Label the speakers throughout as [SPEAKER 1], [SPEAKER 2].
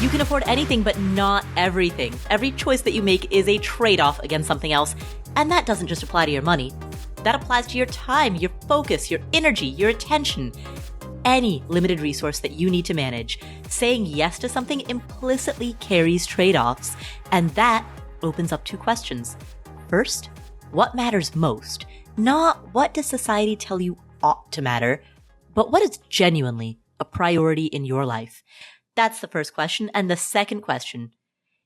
[SPEAKER 1] You can afford anything, but not everything. Every choice that you make is a trade-off against something else. And that doesn't just apply to your money. That applies to your time, your focus, your energy, your attention. Any limited resource that you need to manage. Saying yes to something implicitly carries trade-offs. And that opens up two questions. First, what matters most? Not what does society tell you ought to matter, but what is genuinely a priority in your life? That's the first question. And the second question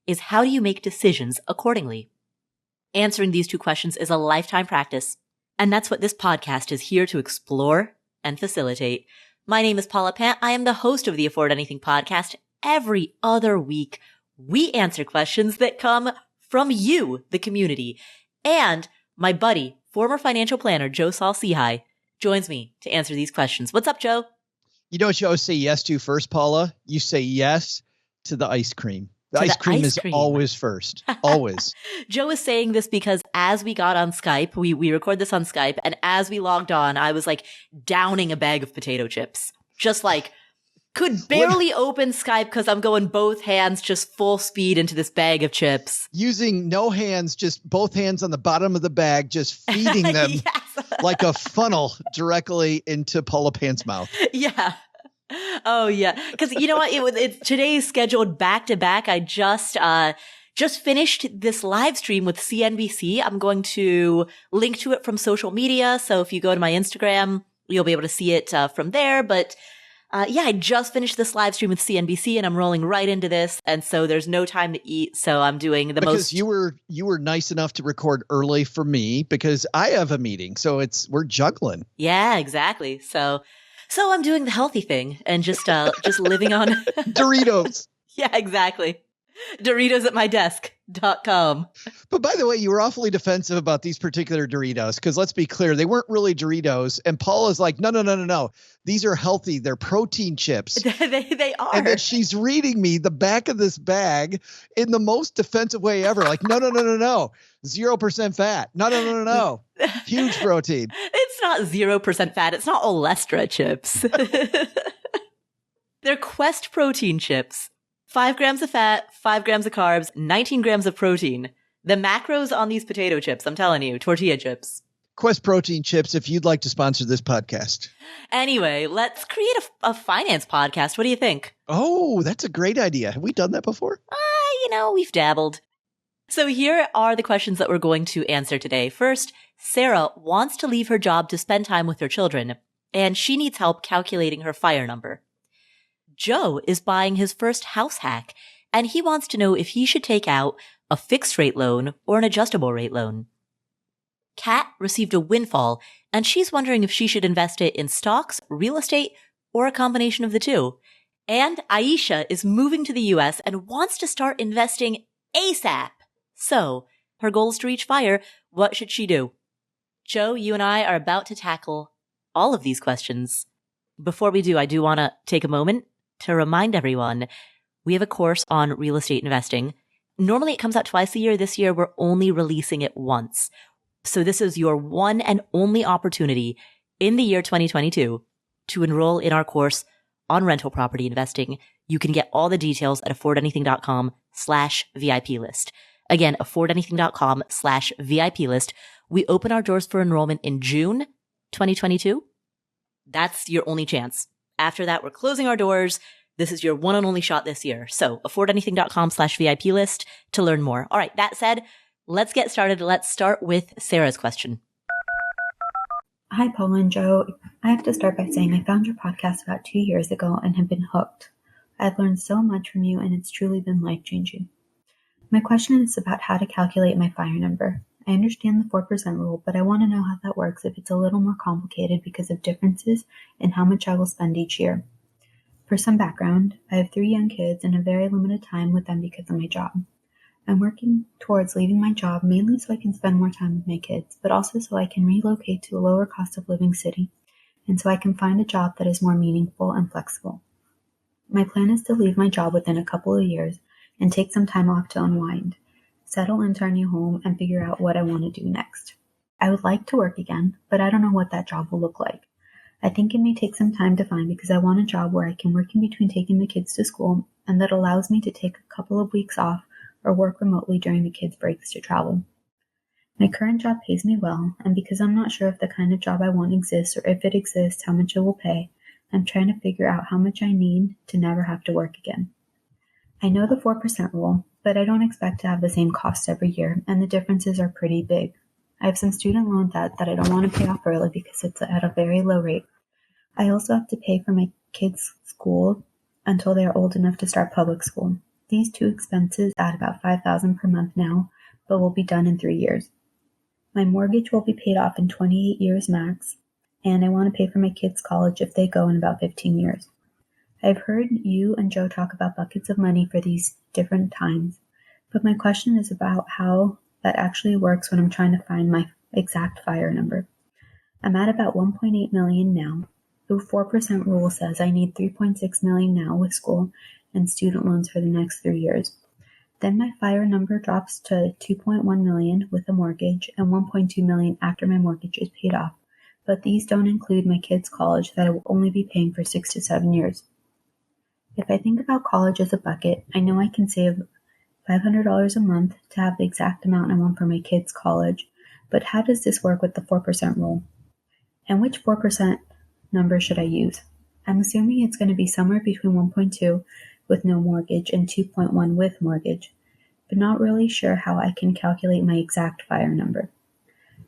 [SPEAKER 1] is, how do you make decisions accordingly? Answering these two questions is a lifetime practice. And that's what this podcast is here to explore and facilitate. My name is Paula Pant. I am the host of the Afford Anything podcast. Every other week, we answer questions that come from you, the community. And my buddy, former financial planner, Joe Saul-Sehy, joins me to answer these questions. What's up, Joe?
[SPEAKER 2] You know what you always say yes to first, Paula? You say yes to the ice cream. The ice cream is always first. Always.
[SPEAKER 1] Joe is saying this because as we got on Skype, we record this on Skype, and as we logged on, I was like downing a bag of potato chips. Just like could barely open Skype because I'm going both hands just full speed into this bag of chips.
[SPEAKER 2] Using no hands, just both hands on the bottom of the bag, just feeding them like a funnel directly into Paula Pant's mouth.
[SPEAKER 1] Yeah. Oh, yeah. Because you know what? It's today's scheduled back to back. I just finished this live stream with CNBC. I'm going to link to it from social media. So if you go to my Instagram, you'll be able to see it from there. But yeah, I just finished this live stream with CNBC and I'm rolling right into this. And so there's no time to eat. So I'm doing the most.
[SPEAKER 2] Because you were nice enough to record early for me because I have a meeting. So we're juggling.
[SPEAKER 1] Yeah, exactly. So I'm doing the healthy thing and just living on
[SPEAKER 2] Doritos.
[SPEAKER 1] Yeah, exactly. Doritos at my desk.com.
[SPEAKER 2] But by the way, you were awfully defensive about these particular Doritos because let's be clear, they weren't really Doritos. And Paula's like, no. These are healthy. They're protein chips.
[SPEAKER 1] They are.
[SPEAKER 2] And then she's reading me the back of this bag in the most defensive way ever. Like, no. 0% fat. No. Huge protein.
[SPEAKER 1] It's not 0% fat. It's not Olestra chips. They're Quest protein chips. 5 grams of fat, 5 grams of carbs, 19 grams of protein. The macros on these potato chips, I'm telling you, tortilla chips.
[SPEAKER 2] Quest protein chips, if you'd like to sponsor this podcast.
[SPEAKER 1] Anyway, let's create a finance podcast. What do you think?
[SPEAKER 2] Oh, that's a great idea. Have we done that before?
[SPEAKER 1] We've dabbled. So here are the questions that we're going to answer today. First, Sara wants to leave her job to spend time with her children, and she needs help calculating her FIRE number. Joe is buying his first house hack, and he wants to know if he should take out a fixed rate loan or an adjustable rate loan. Kat received a windfall, and she's wondering if she should invest it in stocks, real estate, or a combination of the two. And Aisha is moving to the US and wants to start investing ASAP. So, her goal is to reach FIRE. What should she do? Joe, you and I are about to tackle all of these questions. Before we do, I do want to take a moment to remind everyone, we have a course on real estate investing. Normally it comes out twice a year. This year, we're only releasing it once. So this is your one and only opportunity in the year 2022 to enroll in our course on rental property investing. You can get all the details at affordanything.com/VIP list. Again, affordanything.com/VIP list. We open our doors for enrollment in June 2022. That's your only chance. After that, we're closing our doors. This is your one and only shot this year. So affordanything.com/VIP list to learn more. All right. That said, let's get started. Let's start with Sara's question.
[SPEAKER 3] Hi, Paula and Joe. I have to start by saying I found your podcast about 2 years ago and have been hooked. I've learned so much from you and it's truly been life-changing. My question is about how to calculate my FIRE number. I understand the 4% rule, but I want to know how that works if it's a little more complicated because of differences in how much I will spend each year. For some background, I have 3 young kids and a very limited time with them because of my job. I'm working towards leaving my job mainly so I can spend more time with my kids, but also so I can relocate to a lower cost of living city, and so I can find a job that is more meaningful and flexible. My plan is to leave my job within a couple of years and take some time off to unwind, settle into our new home, and figure out what I want to do next. I would like to work again, but I don't know what that job will look like. I think it may take some time to find because I want a job where I can work in between taking the kids to school and that allows me to take a couple of weeks off or work remotely during the kids' breaks to travel. My current job pays me well, and because I'm not sure if the kind of job I want exists or if it exists, how much it will pay, I'm trying to figure out how much I need to never have to work again. I know the 4% rule, but I don't expect to have the same costs every year, and the differences are pretty big. I have some student loan debt that I don't want to pay off early because it's at a very low rate. I also have to pay for my kids' school until they are old enough to start public school. These two expenses add about $5,000 per month now, but will be done in 3 years. My mortgage will be paid off in 28 years max, and I want to pay for my kids' college if they go in about 15 years. I've heard you and Joe talk about buckets of money for these different times, but my question is about how that actually works when I'm trying to find my exact fire number. I'm at about 1.8 million now. The 4% rule says I need 3.6 million now with school and student loans for the next 3 years. Then my fire number drops to 2.1 million with a mortgage and 1.2 million after my mortgage is paid off, but these don't include my kids' college that I will only be paying for 6 to 7 years. If I think about college as a bucket, I know I can save $500 a month to have the exact amount I want for my kids' college, but how does this work with the 4% rule? And which 4% number should I use? I'm assuming it's going to be somewhere between 1.2 with no mortgage and 2.1 with mortgage, but not really sure how I can calculate my exact fire number.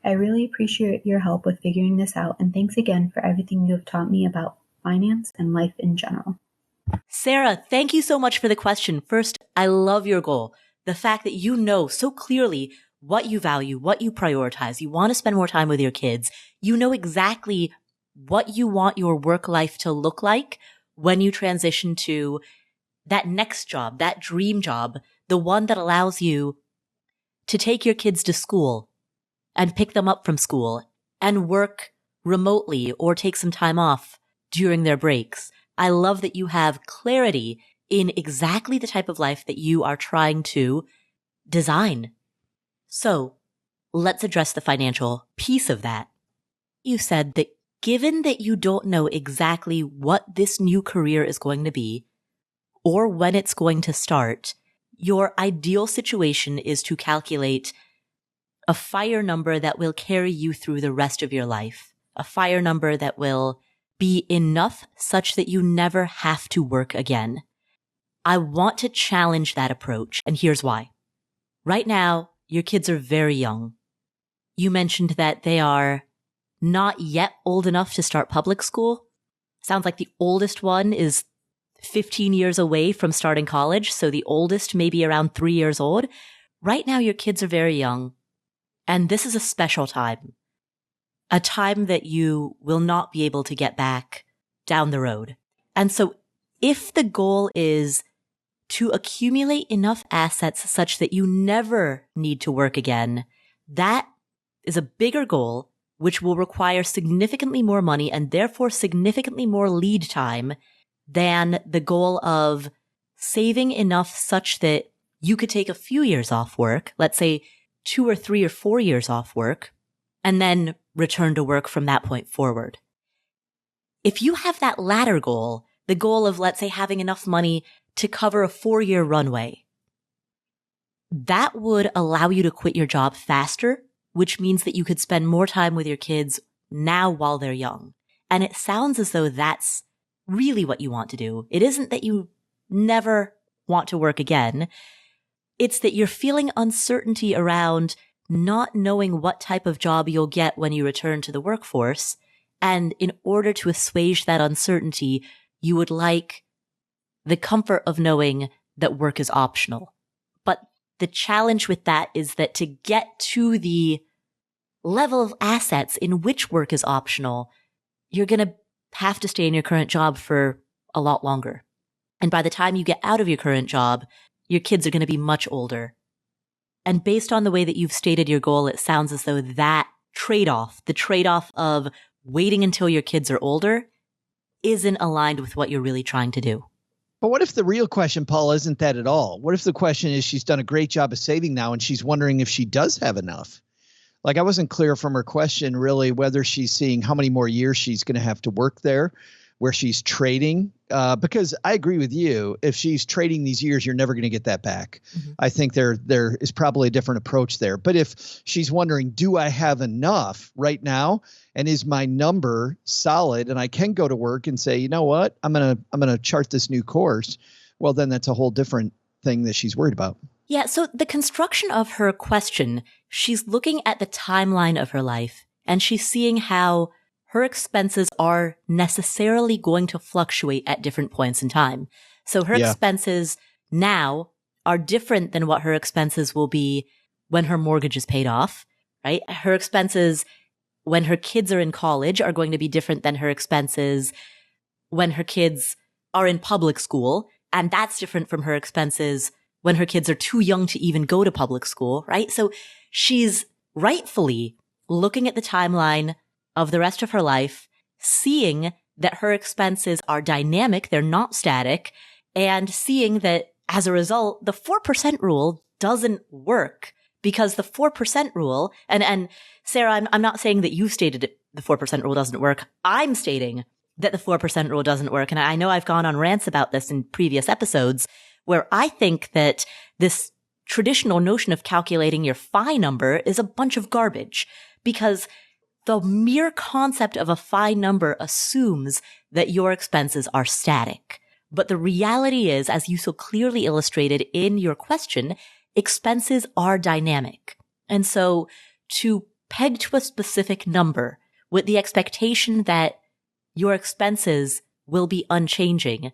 [SPEAKER 3] I really appreciate your help with figuring this out, and thanks again for everything you have taught me about finance and life in general.
[SPEAKER 1] Sara, thank you so much for the question. First, I love your goal. The fact that you know so clearly what you value, what you prioritize. You want to spend more time with your kids. You know exactly what you want your work life to look like when you transition to that next job, that dream job, the one that allows you to take your kids to school and pick them up from school and work remotely or take some time off during their breaks. I love that you have clarity in exactly the type of life that you are trying to design. So let's address the financial piece of that. You said that given that you don't know exactly what this new career is going to be or when it's going to start, your ideal situation is to calculate a fire number that will carry you through the rest of your life, a fire number that will be enough such that you never have to work again. I want to challenge that approach, and here's why. Right now, your kids are very young. You mentioned that they are not yet old enough to start public school. Sounds like the oldest one is 15 years away from starting college, so the oldest may be around 3 years old. Right now, your kids are very young, and this is a special time. A time that you will not be able to get back down the road. And so if the goal is to accumulate enough assets such that you never need to work again, that is a bigger goal, which will require significantly more money and therefore significantly more lead time than the goal of saving enough such that you could take a few years off work, let's say 2 or 3 or 4 years off work, and then return to work from that point forward. If you have that latter goal, the goal of, let's say, having enough money to cover a 4-year runway, that would allow you to quit your job faster, which means that you could spend more time with your kids now while they're young. And it sounds as though that's really what you want to do. It isn't that you never want to work again. It's that you're feeling uncertainty around not knowing what type of job you'll get when you return to the workforce. And in order to assuage that uncertainty, you would like the comfort of knowing that work is optional. But the challenge with that is that to get to the level of assets in which work is optional, you're going to have to stay in your current job for a lot longer. And by the time you get out of your current job, your kids are going to be much older. And based on the way that you've stated your goal, it sounds as though that trade-off, the trade-off of waiting until your kids are older, isn't aligned with what you're really trying to do.
[SPEAKER 2] But what if the real question, Paula, isn't that at all? What if the question is she's done a great job of saving now and she's wondering if she does have enough? Like, I wasn't clear from her question really whether she's seeing how many more years she's going to have to work there, where she's trading, because I agree with you. If she's trading these years, you're never going to get that back. I think there is probably a different approach there. But if she's wondering, do I have enough right now? And is my number solid? And I can go to work and say, you know what, I'm going to chart this new course. Well, then that's a whole different thing that she's worried about.
[SPEAKER 1] Yeah. So the construction of her question, she's looking at the timeline of her life and she's seeing how her expenses are necessarily going to fluctuate at different points in time. So her expenses now are different than what her expenses will be when her mortgage is paid off, right? Her expenses when her kids are in college are going to be different than her expenses when her kids are in public school. And that's different from her expenses when her kids are too young to even go to public school, right? So she's rightfully looking at the timeline of the rest of her life, seeing that her expenses are dynamic, they're not static, and seeing that as a result, the 4% rule doesn't work because the 4% rule, and Sara, I'm not saying that you stated the 4% rule doesn't work. I'm stating that the 4% rule doesn't work. And I know I've gone on rants about this in previous episodes where I think that this traditional notion of calculating your phi number is a bunch of garbage because the mere concept of a phi number assumes that your expenses are static. But the reality is, as you so clearly illustrated in your question, expenses are dynamic. And so to peg to a specific number with the expectation that your expenses will be unchanging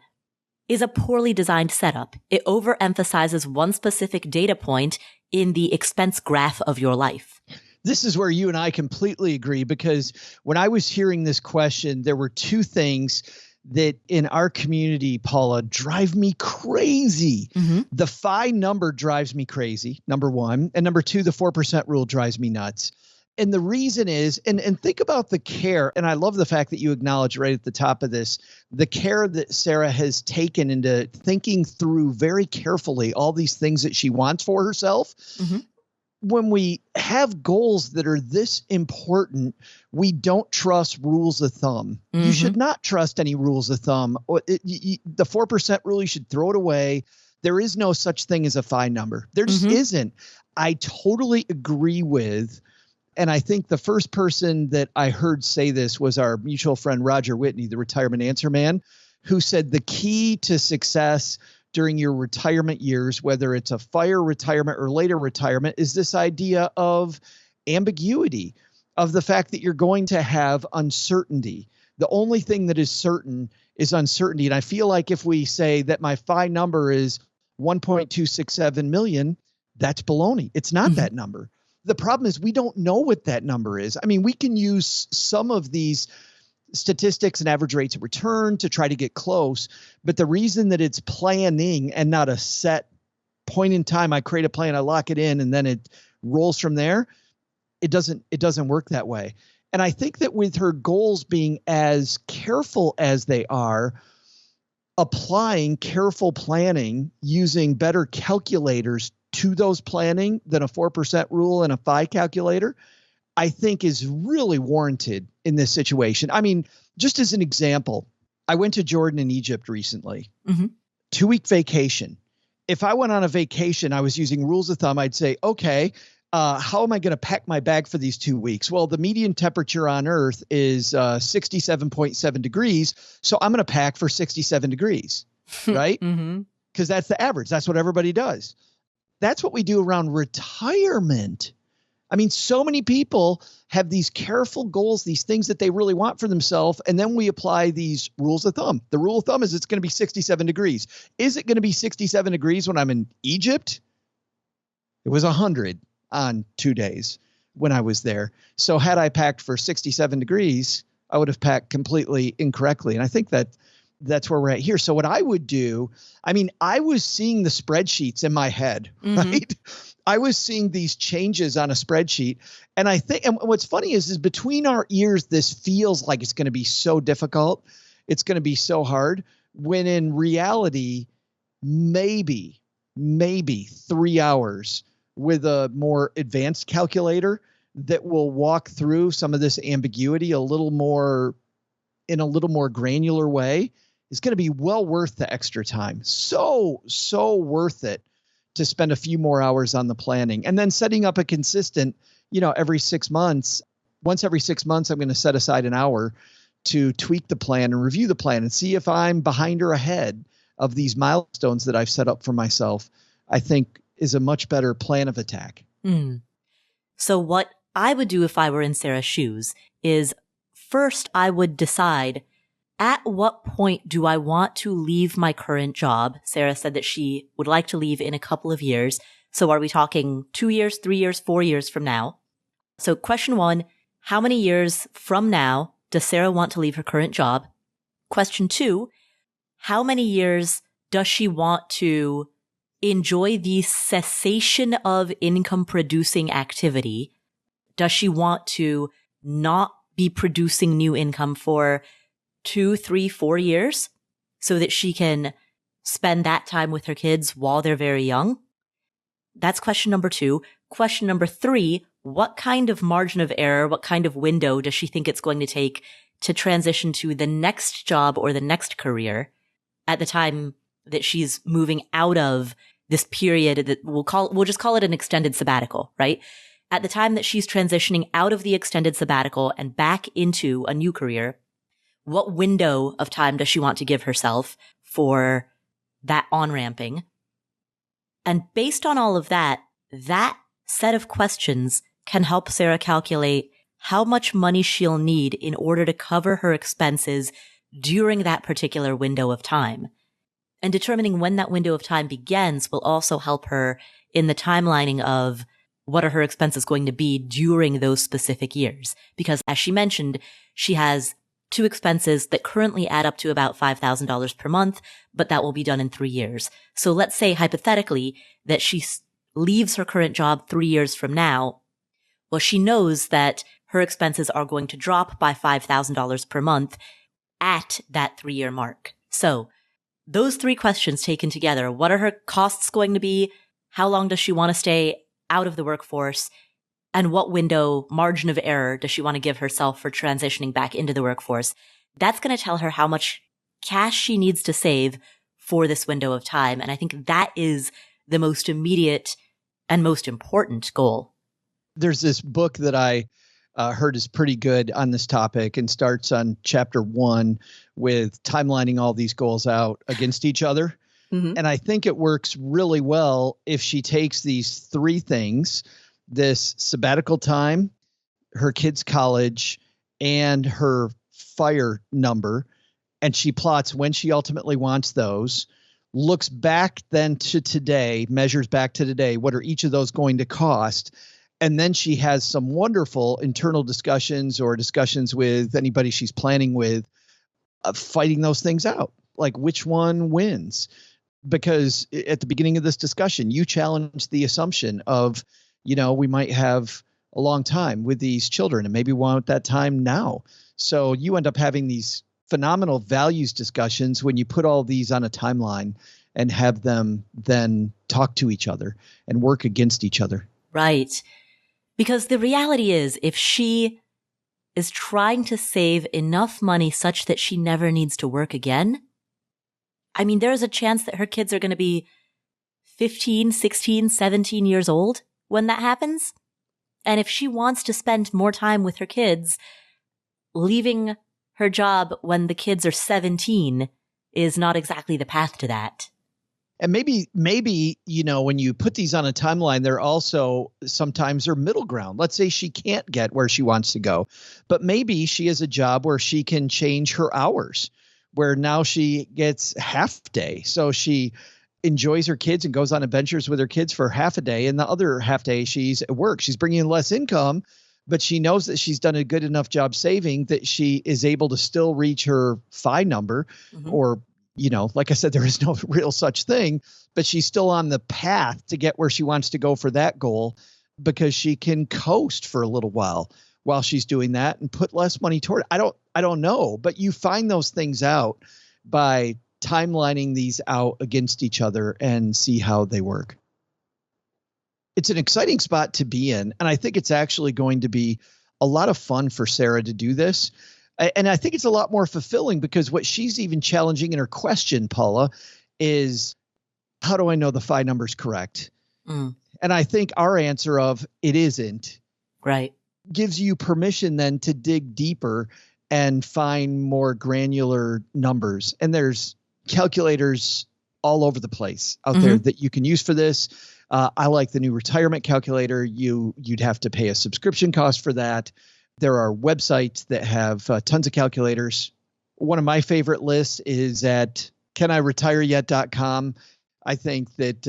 [SPEAKER 1] is a poorly designed setup. It overemphasizes one specific data point in the expense graph of your life.
[SPEAKER 2] This is where you and I completely agree, because when I was hearing this question, there were two things that in our community, Paula, drive me crazy. The phi number drives me crazy, number one. And number two, the 4% rule drives me nuts. And the reason is, and think about the care, and I love the fact that you acknowledge right at the top of this, the care that Sara has taken into thinking through very carefully all these things that she wants for herself. When we have goals that are this important, we don't trust rules of thumb. You should not trust any rules of thumb. The 4% rule, you should throw it away. There is no such thing as a phi number. There just isn't. I totally agree with, and I think the first person that I heard say this was our mutual friend, Roger Whitney, the retirement answer man, who said the key to success during your retirement years, whether it's a fire retirement or later retirement, is this idea of ambiguity, of the fact that you're going to have uncertainty. The only thing that is certain is uncertainty. And I feel like if we say that my phi number is 1.267 million, that's baloney. It's not that number. The problem is we don't know what that number is. I mean, we can use some of these statistics and average rates of return to try to get close. But the reason that it's planning and not a set point in time, I create a plan, I lock it in, and then it rolls from there. It doesn't work that way. And I think that with her goals being as careful as they are, applying careful planning using better calculators to those planning than a 4% rule and a phi calculator, I think is really warranted in this situation. I mean, just as an example, I went to Jordan and Egypt recently, 2-week vacation. If I went on a vacation, I was using rules of thumb. I'd say, okay, how am I going to pack my bag for these 2 weeks? Well, the median temperature on Earth is 67.7 degrees. So I'm going to pack for 67 degrees, right? Because that's the average. That's what everybody does. That's what we do around retirement. I mean, so many people have these careful goals, these things that they really want for themselves, and then we apply these rules of thumb. The rule of thumb is it's going to be 67 degrees. Is it going to be 67 degrees when I'm in Egypt? It was 100 on 2 days when I was there. So had I packed for 67 degrees, I would have packed completely incorrectly. And I think that's where we're at here. So what I would do, I mean, I was seeing the spreadsheets in my head, right? I was seeing these changes on a spreadsheet. And I think, and what's funny is between our ears, this feels like it's going to be so difficult. It's going to be so hard, when in reality, maybe 3 hours with a more advanced calculator that will walk through some of this ambiguity a little more in a little more granular way is going to be well worth the extra time. So worth it to spend a few more hours on the planning, and then setting up a consistent, every 6 months. Once every 6 months, I'm going to set aside an hour to tweak the plan and review the plan and see if I'm behind or ahead of these milestones that I've set up for myself. I think is a much better plan of attack.
[SPEAKER 1] So what I would do if I were in Sarah's shoes is first I would decide, at what point do I want to leave my current job? Sara said that she would like to leave in a couple of years. So are we talking 2 years, 3 years, 4 years from now? So question 1, how many years from now does Sara want to leave her current job? Question 2, how many years does she want to enjoy the cessation of income producing activity? Does she want to not be producing new income for 2, 3, 4 years so that she can spend that time with her kids while they're very young? That's question number 2. Question number 3, what kind of margin of error, what kind of window does she think it's going to take to transition to the next job or the next career at the time that she's moving out of this period that we'll just call it an extended sabbatical, right? At the time that she's transitioning out of the extended sabbatical and back into a new career, what window of time does she want to give herself for that on-ramping? And based on all of that, that set of questions can help Sara calculate how much money she'll need in order to cover her expenses during that particular window of time. And determining when that window of time begins will also help her in the timelining of what are her expenses going to be during those specific years. Because as she mentioned, she has 2 expenses that currently add up to about $5,000 per month, but that will be done in 3 years. So let's say hypothetically that she leaves her current job 3 years from now. Well, she knows that her expenses are going to drop by $5,000 per month at that 3-year mark. So those 3 questions taken together, what are her costs going to be? How long does she want to stay out of the workforce? And what window, margin of error, does she want to give herself for transitioning back into the workforce? That's going to tell her how much cash she needs to save for this window of time. And I think that is the most immediate and most important goal.
[SPEAKER 2] There's this book that I heard is pretty good on this topic and starts on chapter 1 with timelining all these goals out against each other. And I think it works really well if she takes these 3 things, this sabbatical time, her kids' college, and her fire number, and she plots when she ultimately wants those, looks back then to today, measures back to today, what are each of those going to cost? And then she has some wonderful internal discussions or discussions with anybody she's planning with, fighting those things out, like which one wins. Because at the beginning of this discussion, you challenged the assumption of, we might have a long time with these children and maybe want that time now. So you end up having these phenomenal values discussions when you put all these on a timeline and have them then talk to each other and work against each other.
[SPEAKER 1] Right. Because the reality is, if she is trying to save enough money such that she never needs to work again, I mean, there's a chance that her kids are going to be 15, 16, 17 years old when that happens. And if she wants to spend more time with her kids, leaving her job when the kids are 17 is not exactly the path to that.
[SPEAKER 2] And maybe, when you put these on a timeline, they're also sometimes are middle ground. Let's say she can't get where she wants to go, but maybe she has a job where she can change her hours, where now she gets half day. So she enjoys her kids and goes on adventures with her kids for half a day. And the other half day she's at work. She's bringing in less income, but she knows that she's done a good enough job saving that she is able to still reach her FI number or, like I said, there is no real such thing, but she's still on the path to get where she wants to go for that goal because she can coast for a little while she's doing that and put less money toward it. I don't know, but you find those things out by timelining these out against each other and see how they work. It's an exciting spot to be in. And I think it's actually going to be a lot of fun for Sara to do this. And I think it's a lot more fulfilling because what she's even challenging in her question, Paula, is how do I know the phi number's correct? And I think our answer of it isn't
[SPEAKER 1] right
[SPEAKER 2] gives you permission then to dig deeper and find more granular numbers. And there's calculators all over the place out there that you can use for this. I like the new retirement calculator. You'd have to pay a subscription cost for that. There are websites that have tons of calculators. One of my favorite lists is at caniretireyet.com. I think that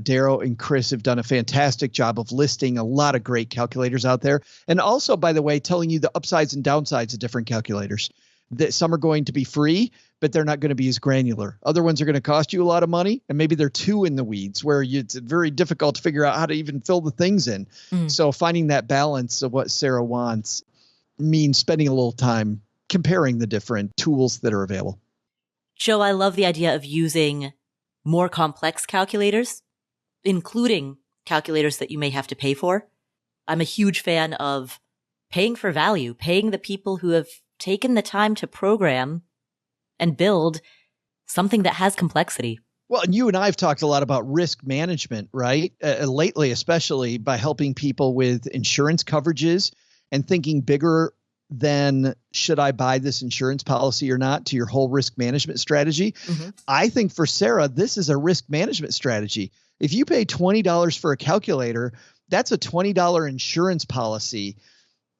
[SPEAKER 2] Darrow and Chris have done a fantastic job of listing a lot of great calculators out there. And also, by the way, telling you the upsides and downsides of different calculators. That some are going to be free, but they're not going to be as granular. Other ones are going to cost you a lot of money, and maybe they're too in the weeds where it's very difficult to figure out how to even fill the things in. So finding that balance of what Sara wants means spending a little time comparing the different tools that are available.
[SPEAKER 1] Joe, I love the idea of using more complex calculators, including calculators that you may have to pay for. I'm a huge fan of paying for value, paying the people who have taken the time to program and build something that has complexity.
[SPEAKER 2] Well, and you and I have talked a lot about risk management, right? Lately, especially by helping people with insurance coverages and thinking bigger than should I buy this insurance policy or not to your whole risk management strategy. I think for Sara, this is a risk management strategy. If you pay $20 for a calculator, that's a $20 insurance policy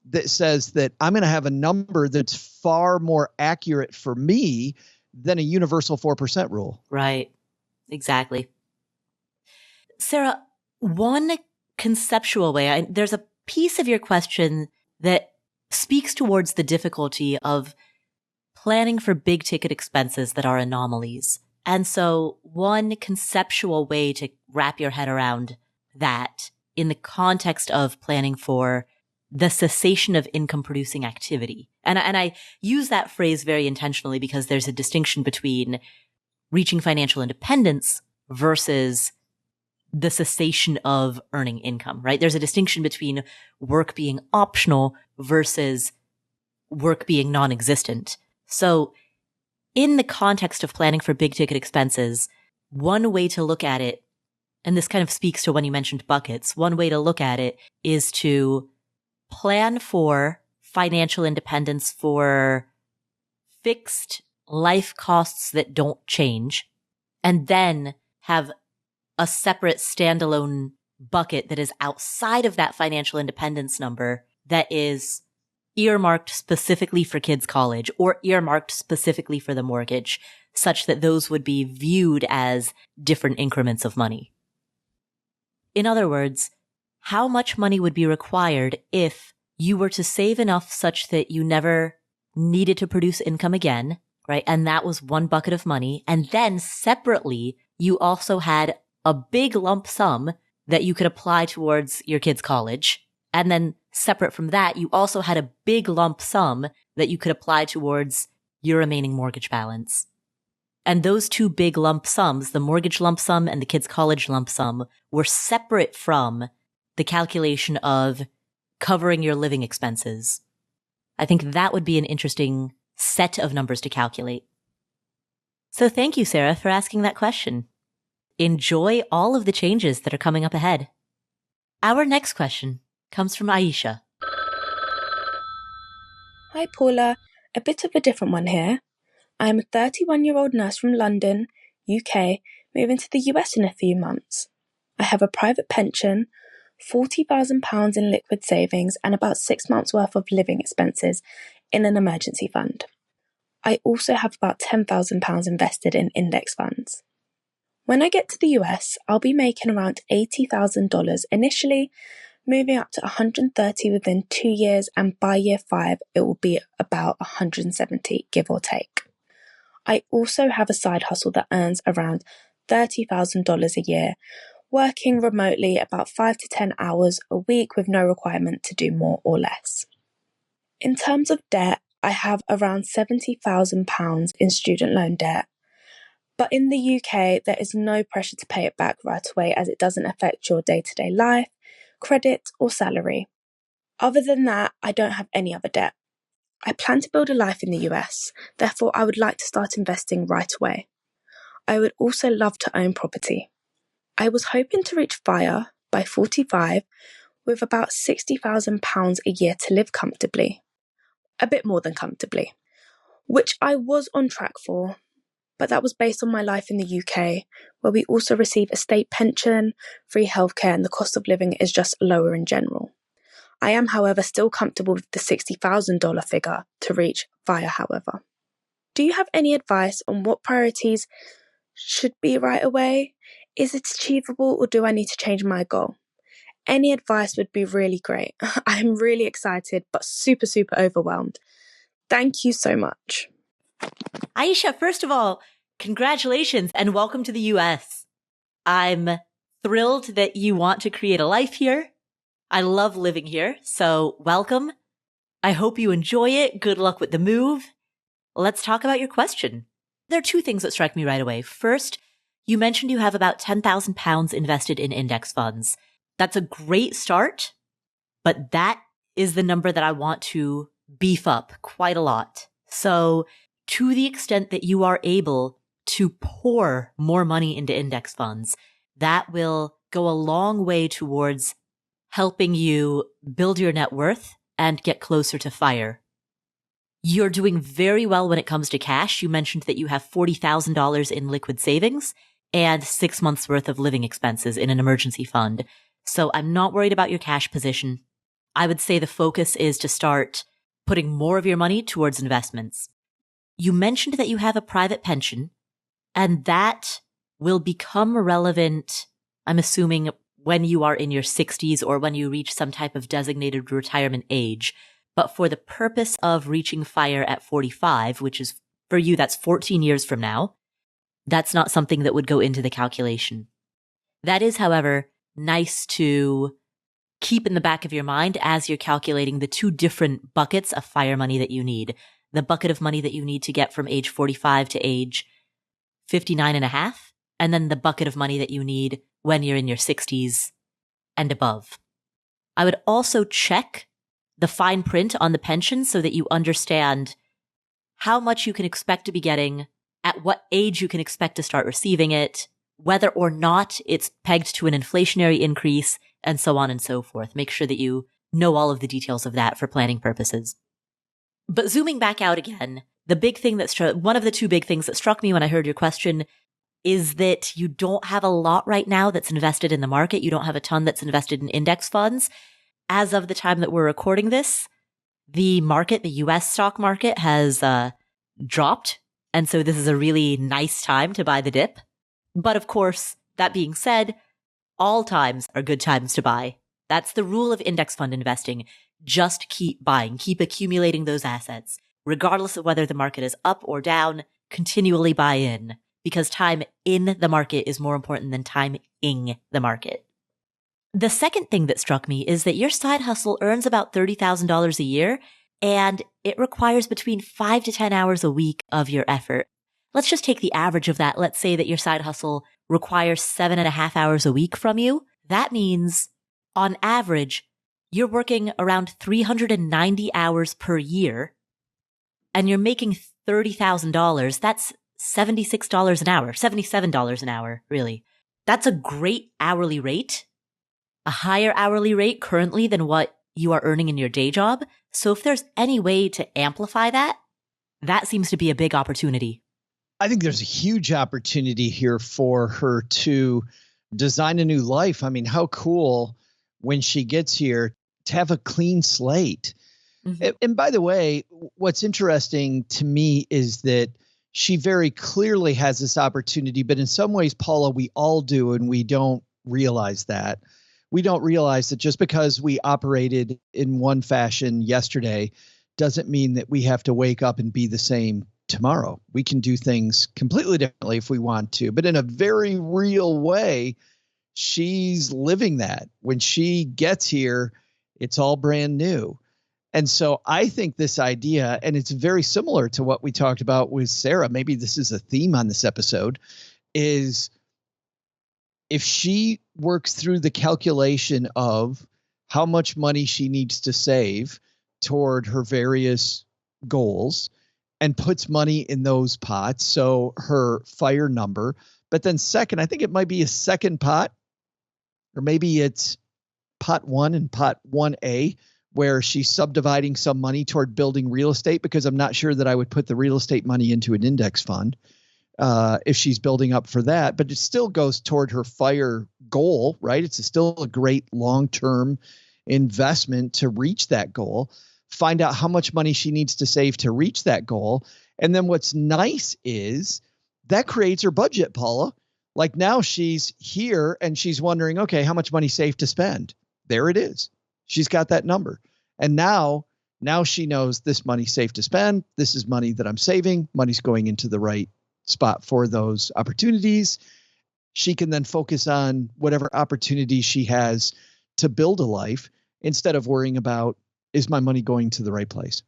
[SPEAKER 2] that says that I'm going to have a number that's far more accurate for me than a universal 4% rule.
[SPEAKER 1] Right. Exactly. Sara, one conceptual way, there's a piece of your question that speaks towards the difficulty of planning for big ticket expenses that are anomalies. And so one conceptual way to wrap your head around that in the context of planning for the cessation of income producing activity. And I use that phrase very intentionally because there's a distinction between reaching financial independence versus the cessation of earning income, right? There's a distinction between work being optional versus work being non-existent. So in the context of planning for big ticket expenses, one way to look at it, and this kind of speaks to when you mentioned buckets, one way to look at it is to plan for financial independence for fixed life costs that don't change, and then have a separate standalone bucket that is outside of that financial independence number that is earmarked specifically for kids' college or earmarked specifically for the mortgage, such that those would be viewed as different increments of money. In other words, how much money would be required if you were to save enough such that you never needed to produce income again, right? And that was one bucket of money. And then separately, you also had a big lump sum that you could apply towards your kids' college. And then separate from that, you also had a big lump sum that you could apply towards your remaining mortgage balance. And those two big lump sums, the mortgage lump sum and the kids' college lump sum, were separate from the calculation of covering your living expenses. I think that would be an interesting set of numbers to calculate. So thank you, Sara, for asking that question. Enjoy all of the changes that are coming up ahead. Our next question comes from Aisha.
[SPEAKER 4] Hi, Paula. A bit of a different one here. I am a 31-year-old nurse from London, UK, moving to the US in a few months. I have a private pension, £40,000 in liquid savings, and about 6 months' worth of living expenses in an emergency fund. I also have about £10,000 invested in index funds. When I get to the US, I'll be making around $80,000 initially, moving up to 130 within 2 years, and by year 5, it will be about 170, give or take. I also have a side hustle that earns around $30,000 a year, working remotely about 5 to 10 hours a week with no requirement to do more or less. In terms of debt, I have around £70,000 in student loan debt. But in the UK, there is no pressure to pay it back right away as it doesn't affect your day-to-day life, credit, or salary. Other than that, I don't have any other debt. I plan to build a life in the US, therefore I would like to start investing right away. I would also love to own property. I was hoping to reach FIRE by 45 with about £60,000 a year to live comfortably. A bit more than comfortably, which I was on track for, but that was based on my life in the UK, where we also receive a state pension, free healthcare, and the cost of living is just lower in general. I am, however, still comfortable with the $60,000 figure to reach FIRE, however. Do you have any advice on what priorities should be right away? Is it achievable, or do I need to change my goal? Any advice would be really great. I'm really excited, but super, super overwhelmed. Thank you so much.
[SPEAKER 1] Aisha, first of all, congratulations and welcome to the US. I'm thrilled that you want to create a life here. I love living here, so welcome. I hope you enjoy it. Good luck with the move. Let's talk about your question. There are two things that strike me right away. First, you mentioned you have about £10,000 invested in index funds. That's a great start, but that is the number that I want to beef up quite a lot. So to the extent that you are able to pour more money into index funds, that will go a long way towards helping you build your net worth and get closer to FIRE. You're doing very well when it comes to cash. You mentioned that you have $40,000 in liquid savings and 6 months worth of living expenses in an emergency fund. So I'm not worried about your cash position. I would say the focus is to start putting more of your money towards investments. You mentioned that you have a private pension, and that will become relevant, I'm assuming, when you are in your 60s or when you reach some type of designated retirement age. But for the purpose of reaching FIRE at 45, which is for you, that's 14 years from now, that's not something that would go into the calculation. That is, however, nice to keep in the back of your mind as you're calculating the two different buckets of FIRE money that you need. The bucket of money that you need to get from age 45 to age 59 and a half, and then the bucket of money that you need when you're in your 60s and above. I would also check the fine print on the pension so that you understand how much you can expect to be getting, at what age you can expect to start receiving it, whether or not it's pegged to an inflationary increase, and so on and so forth. Make sure that you know all of the details of that for planning purposes. But zooming back out again, the big thing one of the two big things that struck me when I heard your question is that you don't have a lot right now that's invested in the market. You don't have a ton that's invested in index funds. As of the time that we're recording this, the US stock market has dropped. And so this is a really nice time to buy the dip. But of course, that being said, all times are good times to buy. That's the rule of index fund investing. Just keep buying, keep accumulating those assets. Regardless of whether the market is up or down, continually buy in, because time in the market is more important than time ing the market. The second thing that struck me is that your side hustle earns about $30,000 a year, and it requires between 5 to 10 hours a week of your effort. Let's just take the average of that. Let's say that your side hustle requires 7.5 hours a week from you. That means, on average, you're working around 390 hours per year, and you're making $30,000. That's $76 an hour, $77 an hour, really. That's a great hourly rate, a higher hourly rate currently than what you are earning in your day job. So if there's any way to amplify that, that seems to be a big opportunity.
[SPEAKER 2] I think there's a huge opportunity here for her to design a new life. I mean, how cool when she gets here to have a clean slate. Mm-hmm. And by the way, what's interesting to me is that she very clearly has this opportunity, but in some ways, Paula, we all do, and we don't realize that. We don't realize that just because we operated in one fashion yesterday doesn't mean that we have to wake up and be the same tomorrow. We can do things completely differently if we want to, but in a very real way, she's living that. When she gets here, it's all brand new. And so I think this idea, and it's very similar to what we talked about with Sara, maybe this is a theme on this episode, is if she works through the calculation of how much money she needs to save toward her various goals and puts money in those pots. So her fire number, but then second, I think it might be a second pot, or maybe it's pot 1 and pot 1A, where she's subdividing some money toward building real estate, because I'm not sure that I would put the real estate money into an index fund if she's building up for that, but it still goes toward her fire goal, right? It's still a great long-term investment to reach that goal. Find out how much money she needs to save to reach that goal. And then what's nice is that creates her budget, Paula. Like now she's here and she's wondering, okay, how much money safe to spend? There it is. She's got that number. And now she knows this money's safe to spend. This is money that I'm saving. Money's going into the right spot for those opportunities. She can then focus on whatever opportunity she has to build a life instead of worrying about, is my money going to the right place?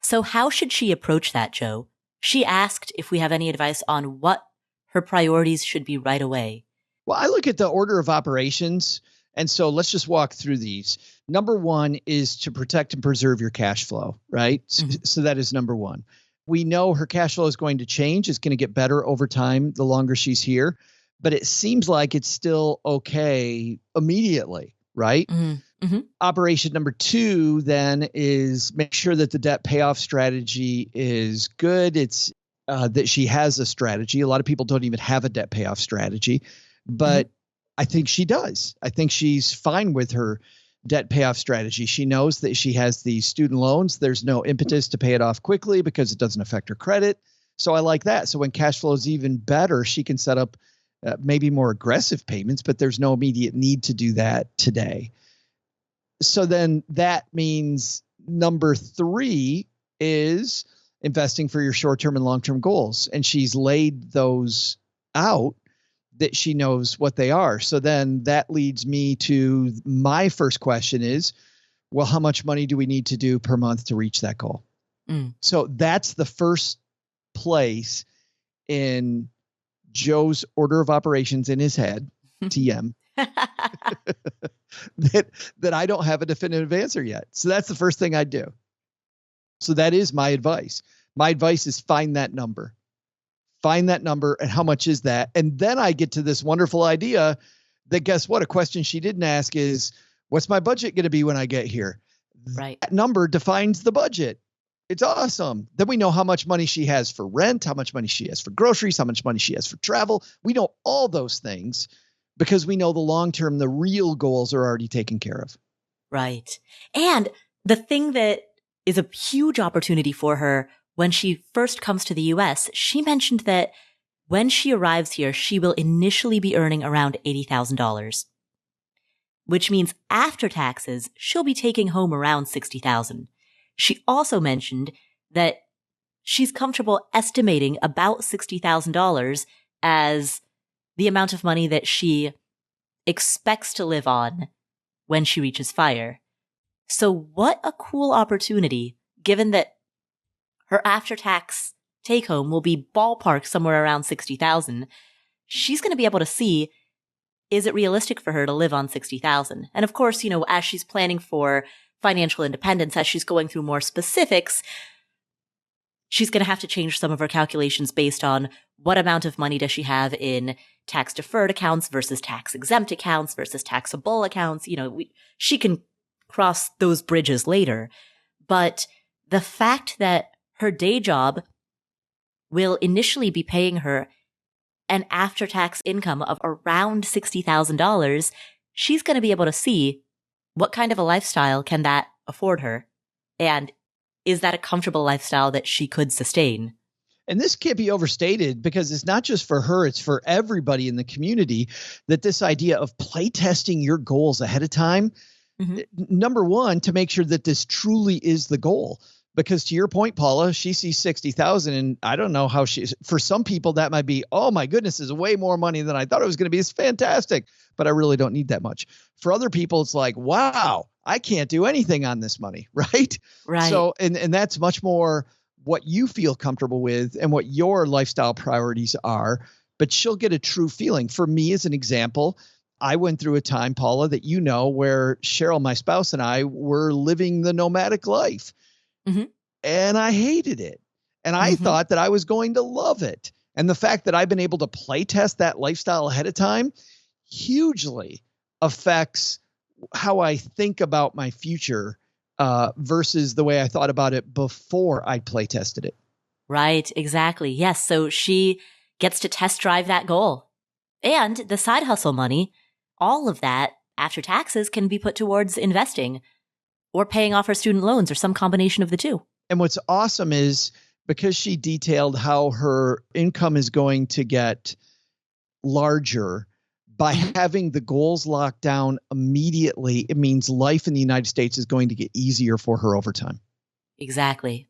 [SPEAKER 1] So how should she approach that, Joe? She asked if we have any advice on what her priorities should be right away.
[SPEAKER 2] Well, I look at the order of operations. And so let's just walk through these. Number one is to protect and preserve your cash flow, right? Mm-hmm. So that is number one. We know her cash flow is going to change. It's going to get better over time the longer she's here. But it seems like it's still okay immediately, right? Mm-hmm. Mm-hmm. Operation number two then is make sure that the debt payoff strategy is good. It's that she has a strategy. A lot of people don't even have a debt payoff strategy, but I think she does. I think she's fine with her debt payoff strategy. She knows that she has these student loans. There's no impetus to pay it off quickly because it doesn't affect her credit. So I like that. So when cash flow is even better, she can set up maybe more aggressive payments, but there's no immediate need to do that today. So then that means number three is investing for your short-term and long-term goals. And she's laid those out that she knows what they are. So then that leads me to my first question is, well, how much money do we need to do per month to reach that goal? So that's the first place in Joe's order of operations in his head, TM, that I don't have a definitive answer yet. So that's the first thing I do. So that is my advice. My advice is find that number. Find that number and how much is that? And then I get to this wonderful idea that, guess what? A question she didn't ask is, what's my budget going to be when I get here?
[SPEAKER 1] Right.
[SPEAKER 2] That number defines the budget. It's awesome. Then we know how much money she has for rent, how much money she has for groceries, how much money she has for travel. We know all those things because we know the long-term, the real goals are already taken care of.
[SPEAKER 1] Right. And the thing that is a huge opportunity for her when she first comes to the US, she mentioned that when she arrives here, she will initially be earning around $80,000, which means after taxes, she'll be taking home around $60,000. She also mentioned that she's comfortable estimating about $60,000 as the amount of money that she expects to live on when she reaches FIRE. So what a cool opportunity, given that her after-tax take-home will be ballpark somewhere around $60,000. She's going to be able to see, is it realistic for her to live on $60,000? And of course, as she's planning for financial independence, as she's going through more specifics, she's going to have to change some of her calculations based on what amount of money does she have in tax-deferred accounts versus tax-exempt accounts versus taxable accounts. She can cross those bridges later. But the fact that her day job will initially be paying her an after-tax income of around $60,000, she's going to be able to see what kind of a lifestyle can that afford her, and is that a comfortable lifestyle that she could sustain?
[SPEAKER 2] And this can't be overstated because it's not just for her, it's for everybody in the community, that this idea of play testing your goals ahead of time, number one, to make sure that this truly is the goal. Because to your point, Paula, she sees 60,000 and I don't know how for some people that might be, oh my goodness, is way more money than I thought it was going to be. It's fantastic, but I really don't need that much. For other people, it's like, wow, I can't do anything on this money. Right.
[SPEAKER 1] Right.
[SPEAKER 2] So, and that's much more what you feel comfortable with and what your lifestyle priorities are, but she'll get a true feeling. For me, as an example, I went through a time, Paula, that where Cheryl, my spouse, and I were living the nomadic life. and I hated it. And I thought that I was going to love it. And the fact that I've been able to play test that lifestyle ahead of time hugely affects how I think about my future versus the way I thought about it before I play tested it.
[SPEAKER 1] Right, exactly. Yes, so she gets to test drive that goal. And the side hustle money, all of that after taxes can be put towards investing or paying off her student loans or some combination of the two.
[SPEAKER 2] And what's awesome is because she detailed how her income is going to get larger by having the goals locked down immediately, it means life in the United States is going to get easier for her over time.
[SPEAKER 1] Exactly.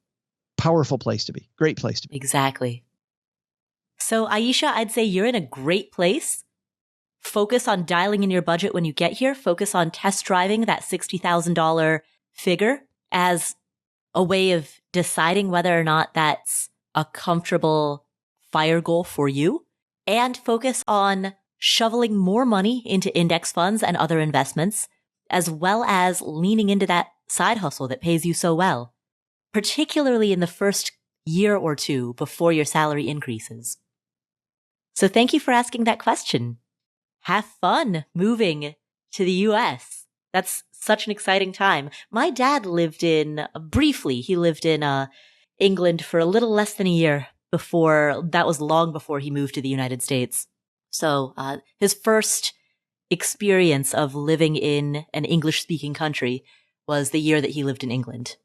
[SPEAKER 2] Powerful place to be. Great place to be.
[SPEAKER 1] Exactly. So Aisha, I'd say you're in a great place. Focus on dialing in your budget when you get here. Focus on test driving that $60,000 figure as a way of deciding whether or not that's a comfortable fire goal for you. And focus on shoveling more money into index funds and other investments, as well as leaning into that side hustle that pays you so well, particularly in the first year or two before your salary increases. So thank you for asking that question. Have fun moving to the US. That's such an exciting time. My dad lived in, briefly, he lived in England for a little less than a year before, that was long before he moved to the United States. So his first experience of living in an English-speaking country was the year that he lived in England.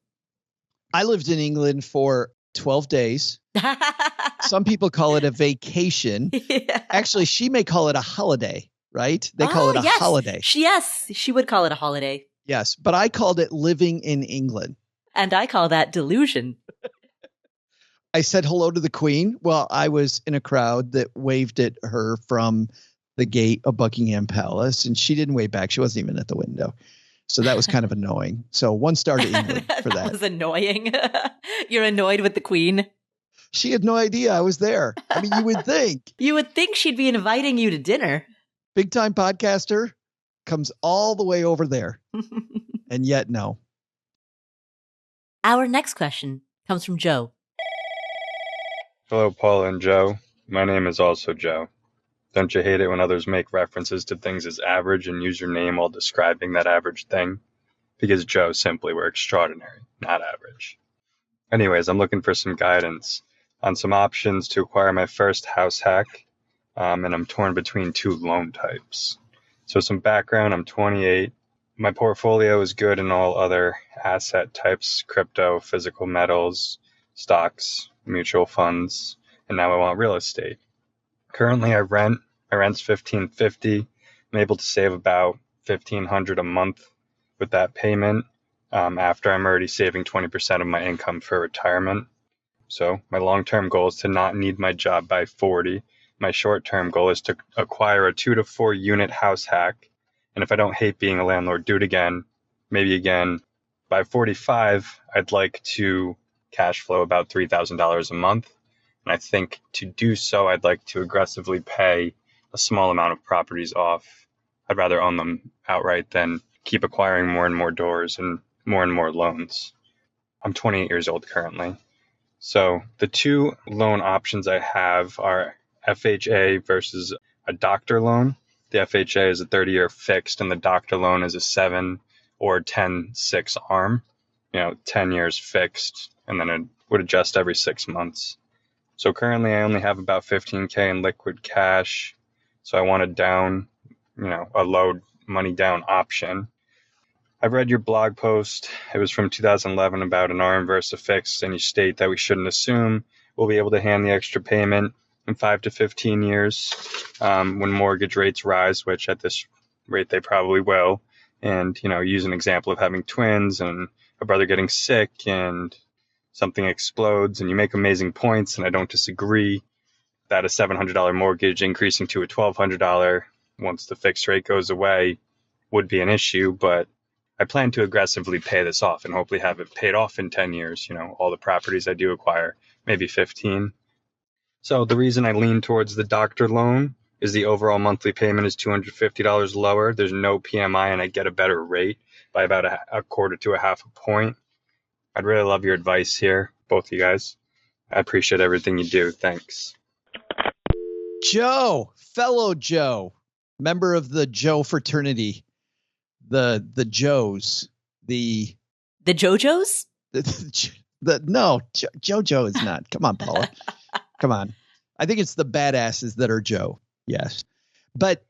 [SPEAKER 2] I lived in England for 12 days. Some people call it a vacation.
[SPEAKER 1] Yeah.
[SPEAKER 2] Actually, she may call it a holiday, right? They call it a holiday.
[SPEAKER 1] Yes, she would call it a holiday.
[SPEAKER 2] Yes, but I called it living in England.
[SPEAKER 1] And I call that delusion.
[SPEAKER 2] I said hello to the Queen. Well, I was in a crowd that waved at her from the gate of Buckingham Palace, and she didn't wave back. She wasn't even at the window. So that was kind of annoying. So 1 star to England for that.
[SPEAKER 1] That was annoying. You're annoyed with the Queen?
[SPEAKER 2] She had no idea I was there. I mean, you would think.
[SPEAKER 1] You would think she'd be inviting you to dinner.
[SPEAKER 2] Big time podcaster comes all the way over there. And yet, no.
[SPEAKER 1] Our next question comes from Joe.
[SPEAKER 5] Hello, Paula and Joe. My name is also Joe. Don't you hate it when others make references to things as average and use your name while describing that average thing? Because Joe, simply, we're extraordinary, not average. Anyways, I'm looking for some guidance on some options to acquire my first house hack, and I'm torn between 2 loan types. So some background, I'm 28. My portfolio is good in all other asset types, crypto, physical metals, stocks, mutual funds, and now I want real estate. Currently, I rent. My rent's $1,550. I'm able to save about $1,500 a month with that payment after I'm already saving 20% of my income for retirement. So my long-term goal is to not need my job by 40. My short-term goal is to acquire a 2 to 4 unit house hack. And if I don't hate being a landlord, do it again, maybe again. By 45, I'd like to cash flow about $3,000 a month. And I think to do so, I'd like to aggressively pay a small amount of properties off. I'd rather own them outright than keep acquiring more and more doors and more loans. I'm 28 years old currently. So the 2 loan options I have are FHA versus a doctor loan. The FHA is a 30-year fixed and the doctor loan is a 7 or 10-6 arm. 10 years fixed, and then it would adjust every 6 months. So currently I only have about $15K in liquid cash. So I want a low money down option. I've read your blog post. It was from 2011 about an arm versus a fixed, and you state that we shouldn't assume we'll be able to hand the extra payment in 5 to 15 years when mortgage rates rise, which at this rate they probably will. And, use an example of having twins and a brother getting sick and something explodes, and you make amazing points, and I don't disagree that a $700 mortgage increasing to a $1,200 once the fixed rate goes away would be an issue, but I plan to aggressively pay this off and hopefully have it paid off in 10 years, all the properties I do acquire, maybe 15. So the reason I lean towards the doctor loan is the overall monthly payment is $250 lower. There's no PMI, and I get a better rate by about a quarter to a half a point. I'd really love your advice here, both of you guys. I appreciate everything you do. Thanks.
[SPEAKER 2] Joe, fellow Joe, member of the Joe fraternity, the Joes, the
[SPEAKER 1] JoJos?
[SPEAKER 2] No, JoJo is not. Come on, Paula. Come on. I think it's the badasses that are Joe. Yes. But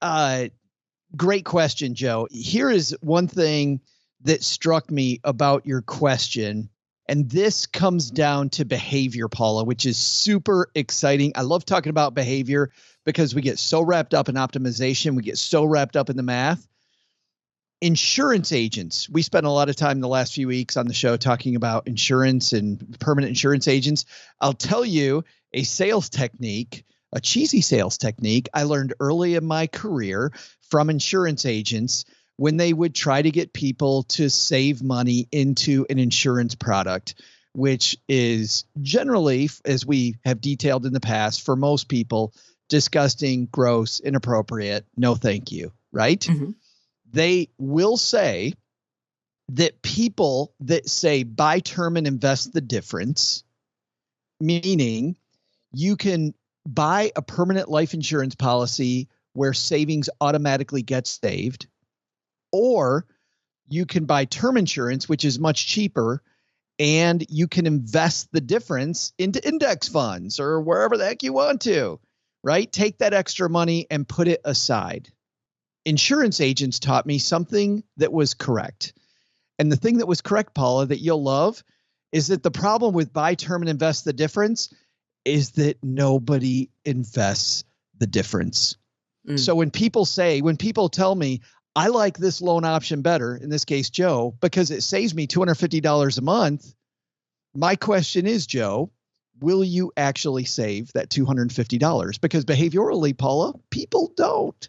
[SPEAKER 2] great question, Joe. Here is one thing that struck me about your question. And this comes down to behavior, Paula, which is super exciting. I love talking about behavior because we get so wrapped up in optimization. We get so wrapped up in the math. Insurance agents. We spent a lot of time the last few weeks on the show talking about insurance and permanent insurance agents. I'll tell you a sales technique, a cheesy sales technique I learned early in my career from insurance agents when they would try to get people to save money into an insurance product, which is generally, as we have detailed in the past, for most people, disgusting, gross, inappropriate, no thank you, right? Mm-hmm. They will say that people that say buy term and invest the difference, meaning you can buy a permanent life insurance policy where savings automatically gets saved, or you can buy term insurance, which is much cheaper, and you can invest the difference into index funds or wherever the heck you want to, right? Take that extra money and put it aside. Insurance agents taught me something that was correct. And the thing that was correct, Paula, that you'll love is that the problem with buy term and invest the difference is that nobody invests the difference. So when people tell me, I like this loan option better, in this case, Joe, because it saves me $250 a month. My question is, Joe, will you actually save that $250? Because behaviorally, Paula, people don't.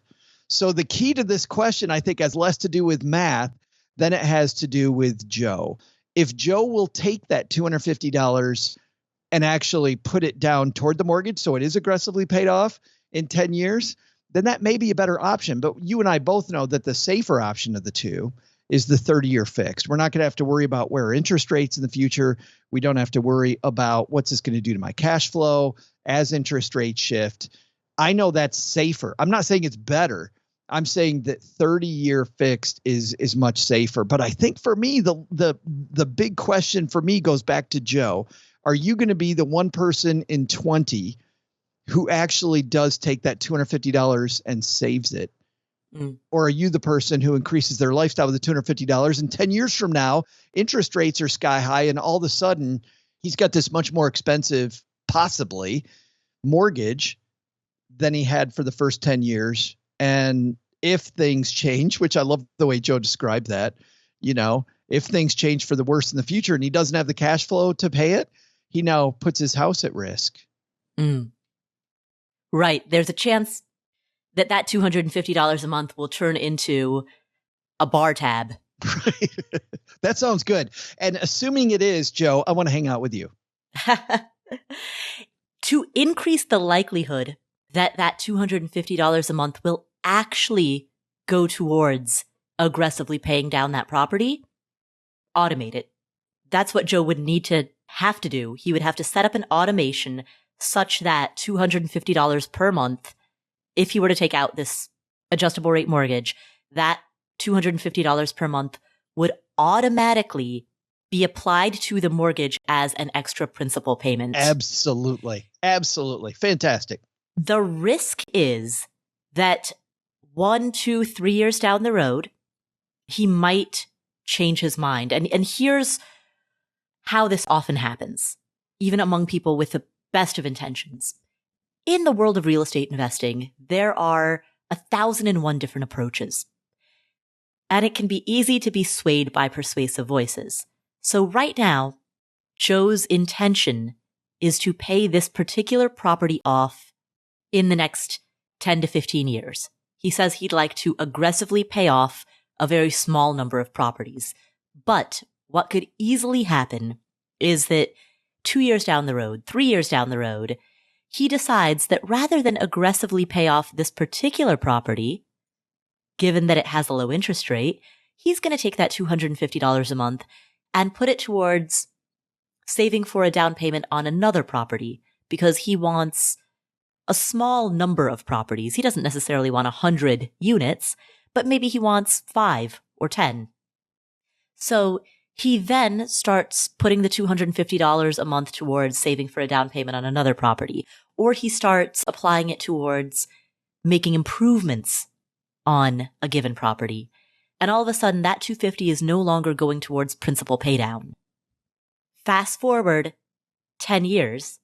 [SPEAKER 2] So the key to this question, I think, has less to do with math than it has to do with Joe. If Joe will take that $250 and actually put it down toward the mortgage so it is aggressively paid off in 10 years, then that may be a better option. But you and I both know that the safer option of the two is the 30-year fixed. We're not going to have to worry about where are interest rates in the future. We don't have to worry about what's this going to do to my cash flow as interest rates shift. I know that's safer. I'm not saying it's better. I'm saying that 30-year fixed is much safer. But I think for me, the big question for me goes back to Joe. Are you going to be the one person in 20 who actually does take that $250 and saves it? Or are you the person who increases their lifestyle with the $250 and 10 years from now, interest rates are sky high and all of a sudden he's got this much more expensive, possibly, mortgage than he had for the first 10 years. And if things change, which I love the way Joe described that, if things change for the worse in the future and he doesn't have the cash flow to pay it, he now puts his house at risk.
[SPEAKER 1] Right. There's a chance that $250 a month will turn into a bar tab.
[SPEAKER 2] Right. That sounds good. And assuming it is, Joe, I want to hang out with you.
[SPEAKER 1] To increase the likelihood that $250 a month will actually go towards aggressively paying down that property, automate it. That's what Joe would have to do. He would have to set up an automation such that $250 per month, if he were to take out this adjustable rate mortgage, that $250 per month would automatically be applied to the mortgage as an extra principal payment.
[SPEAKER 2] Absolutely. Absolutely. Fantastic.
[SPEAKER 1] The risk is that 1, 2, 3 years down the road, he might change his mind. And here's how this often happens, even among people with the best of intentions. In the world of real estate investing, there are 1,001 different approaches. And it can be easy to be swayed by persuasive voices. So right now, Joe's intention is to pay this particular property off in the next 10 to 15 years. He says he'd like to aggressively pay off a very small number of properties. But what could easily happen is that 2 years down the road, 3 years down the road, he decides that rather than aggressively pay off this particular property, given that it has a low interest rate, he's going to take that $250 a month and put it towards saving for a down payment on another property because he wants a small number of properties. He doesn't necessarily want 100 units, but maybe he wants 5 or 10. So he then starts putting the $250 a month towards saving for a down payment on another property, or he starts applying it towards making improvements on a given property. And all of a sudden, that $250 is no longer going towards principal paydown. Fast forward 10 years,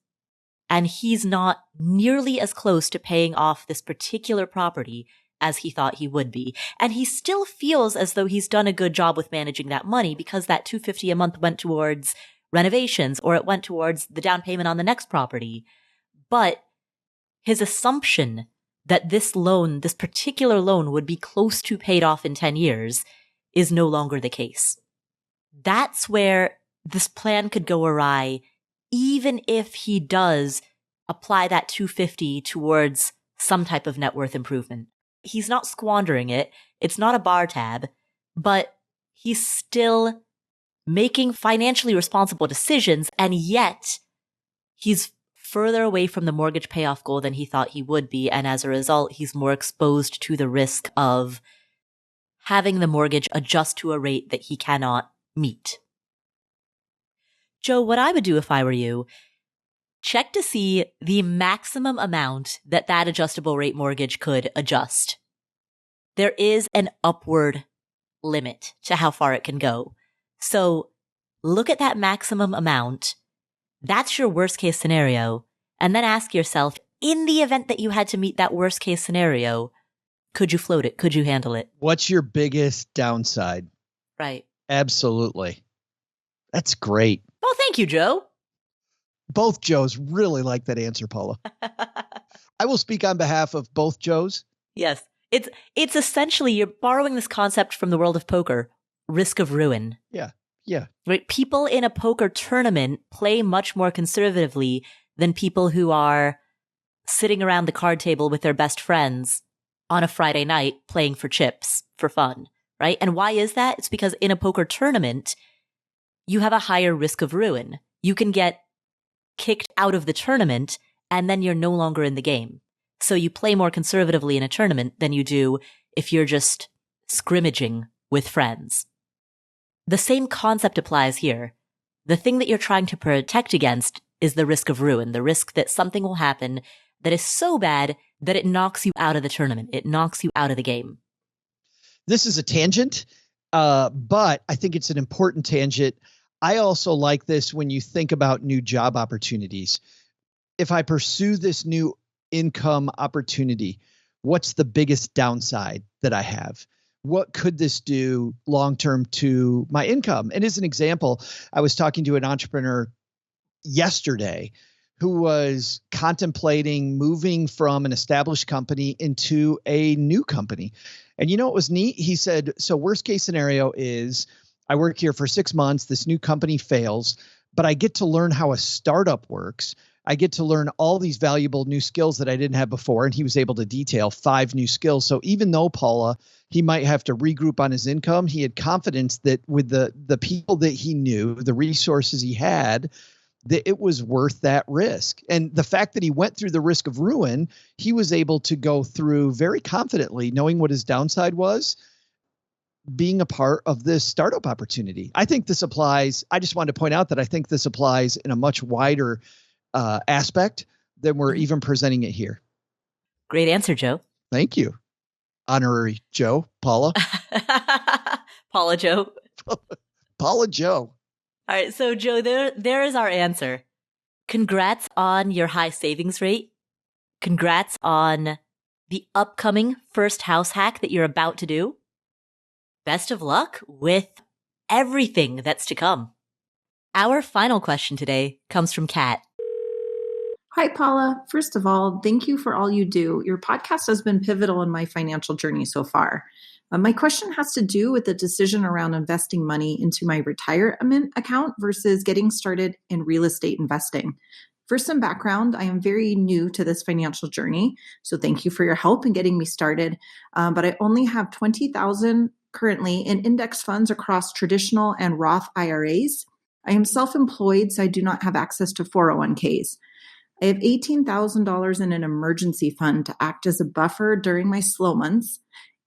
[SPEAKER 1] and he's not nearly as close to paying off this particular property as he thought he would be. And he still feels as though he's done a good job with managing that money because that $250 a month went towards renovations or it went towards the down payment on the next property. But his assumption that this particular loan would be close to paid off in 10 years is no longer the case. That's where this plan could go awry, even if he does apply that $250 towards some type of net worth improvement. He's not squandering it. It's not a bar tab, but he's still making financially responsible decisions, and yet he's further away from the mortgage payoff goal than he thought he would be, and as a result, he's more exposed to the risk of having the mortgage adjust to a rate that he cannot meet. Joe, what I would do if I were you, check to see the maximum amount that adjustable rate mortgage could adjust. There is an upward limit to how far it can go. So look at that maximum amount. That's your worst case scenario. And then ask yourself, in the event that you had to meet that worst case scenario, could you float it? Could you handle it?
[SPEAKER 2] What's your biggest downside?
[SPEAKER 1] Right.
[SPEAKER 2] Absolutely. That's great.
[SPEAKER 1] Oh, thank you, Joe.
[SPEAKER 2] Both Joes really like that answer, Paula. I will speak on behalf of both Joes.
[SPEAKER 1] Yes. It's essentially, you're borrowing this concept from the world of poker, risk of ruin.
[SPEAKER 2] Yeah. Yeah.
[SPEAKER 1] Right? People in a poker tournament play much more conservatively than people who are sitting around the card table with their best friends on a Friday night playing for chips for fun, right? And why is that? It's because in a poker tournament, you have a higher risk of ruin. You can get kicked out of the tournament and then you're no longer in the game. So you play more conservatively in a tournament than you do if you're just scrimmaging with friends. The same concept applies here. The thing that you're trying to protect against is the risk of ruin, the risk that something will happen that is so bad that it knocks you out of the tournament. It knocks you out of the game.
[SPEAKER 2] This is a tangent, but I think it's an important tangent. I also like this when you think about new job opportunities. If I pursue this new income opportunity, what's the biggest downside that I have? What could this do long-term to my income? And as an example, I was talking to an entrepreneur yesterday who was contemplating moving from an established company into a new company. And you know what was neat? He said, so worst case scenario is I work here for 6 months, this new company fails, but I get to learn how a startup works. I get to learn all these valuable new skills that I didn't have before. And he was able to detail 5 new skills. So even though, Paula, he might have to regroup on his income, he had confidence that with the people that he knew, the resources he had, that it was worth that risk. And the fact that he went through the risk of ruin, he was able to go through very confidently, knowing what his downside was, being a part of this startup opportunity. I think this applies. I just wanted to point out that I think this applies in a much wider aspect than we're even presenting it here.
[SPEAKER 1] Great answer, Joe.
[SPEAKER 2] Thank you. Honorary Joe, Paula.
[SPEAKER 1] Paula Joe.
[SPEAKER 2] Paula Joe.
[SPEAKER 1] All right, so Joe, there is our answer. Congrats on your high savings rate. Congrats on the upcoming first house hack that you're about to do. Best of luck with everything that's to come. Our final question today comes from Kat.
[SPEAKER 6] Hi, Paula. First of all, thank you for all you do. Your podcast has been pivotal in my financial journey so far. My question has to do with the decision around investing money into my retirement account versus getting started in real estate investing. For some background, I am very new to this financial journey, so thank you for your help in getting me started. But I only have $20,000 currently in index funds across traditional and Roth IRAs. I am self-employed, so I do not have access to 401ks. I have $18,000 in an emergency fund to act as a buffer during my slow months,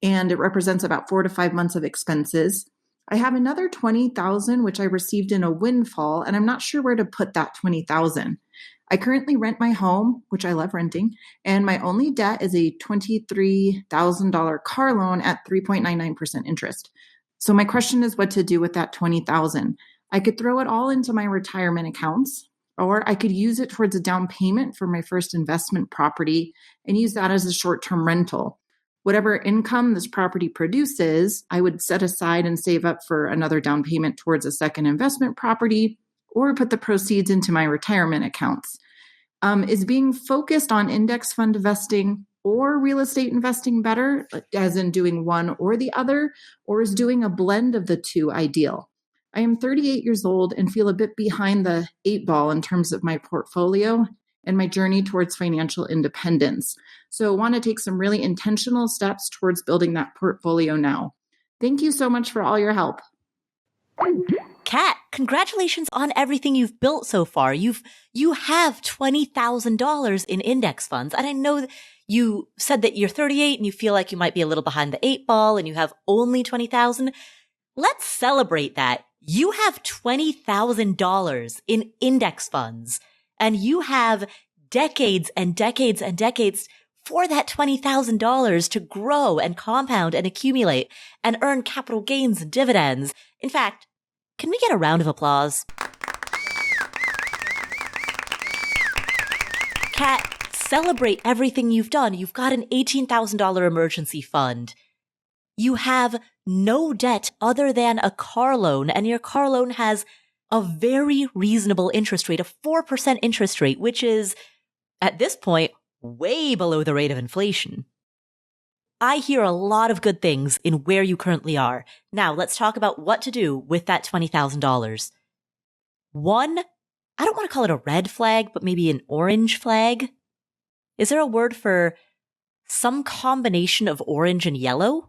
[SPEAKER 6] and it represents about 4 to 5 months of expenses. I have another $20,000, which I received in a windfall, and I'm not sure where to put that $20,000. I currently rent my home, which I love renting, and my only debt is a $23,000 car loan at 3.99% interest. So my question is what to do with that $20,000. I could throw it all into my retirement accounts, or I could use it towards a down payment for my first investment property and use that as a short-term rental. Whatever income this property produces, I would set aside and save up for another down payment towards a second investment property, or put the proceeds into my retirement accounts. Is being focused on index fund investing or real estate investing better, as in doing one or the other, or is doing a blend of the two ideal? I am 38 years old and feel a bit behind the 8 ball in terms of my portfolio and my journey towards financial independence. So I want to take some really intentional steps towards building that portfolio now. Thank you so much for all your help.
[SPEAKER 1] Kat, congratulations on everything you've built so far. You have $20,000 in index funds. And I know you said that you're 38 and you feel like you might be a little behind the 8 ball and you have only 20,000. Let's celebrate that. You have $20,000 in index funds and you have decades and decades and decades for that $20,000 to grow and compound and accumulate and earn capital gains and dividends. In fact, can we get a round of applause? Kat, celebrate everything you've done. You've got an $18,000 emergency fund. You have no debt other than a car loan, and your car loan has a very reasonable interest rate, a 4% interest rate, which is, at this point, way below the rate of inflation. I hear a lot of good things in where you currently are. Now, let's talk about what to do with that $20,000. One, I don't want to call it a red flag, but maybe an orange flag. Is there a word for some combination of orange and yellow?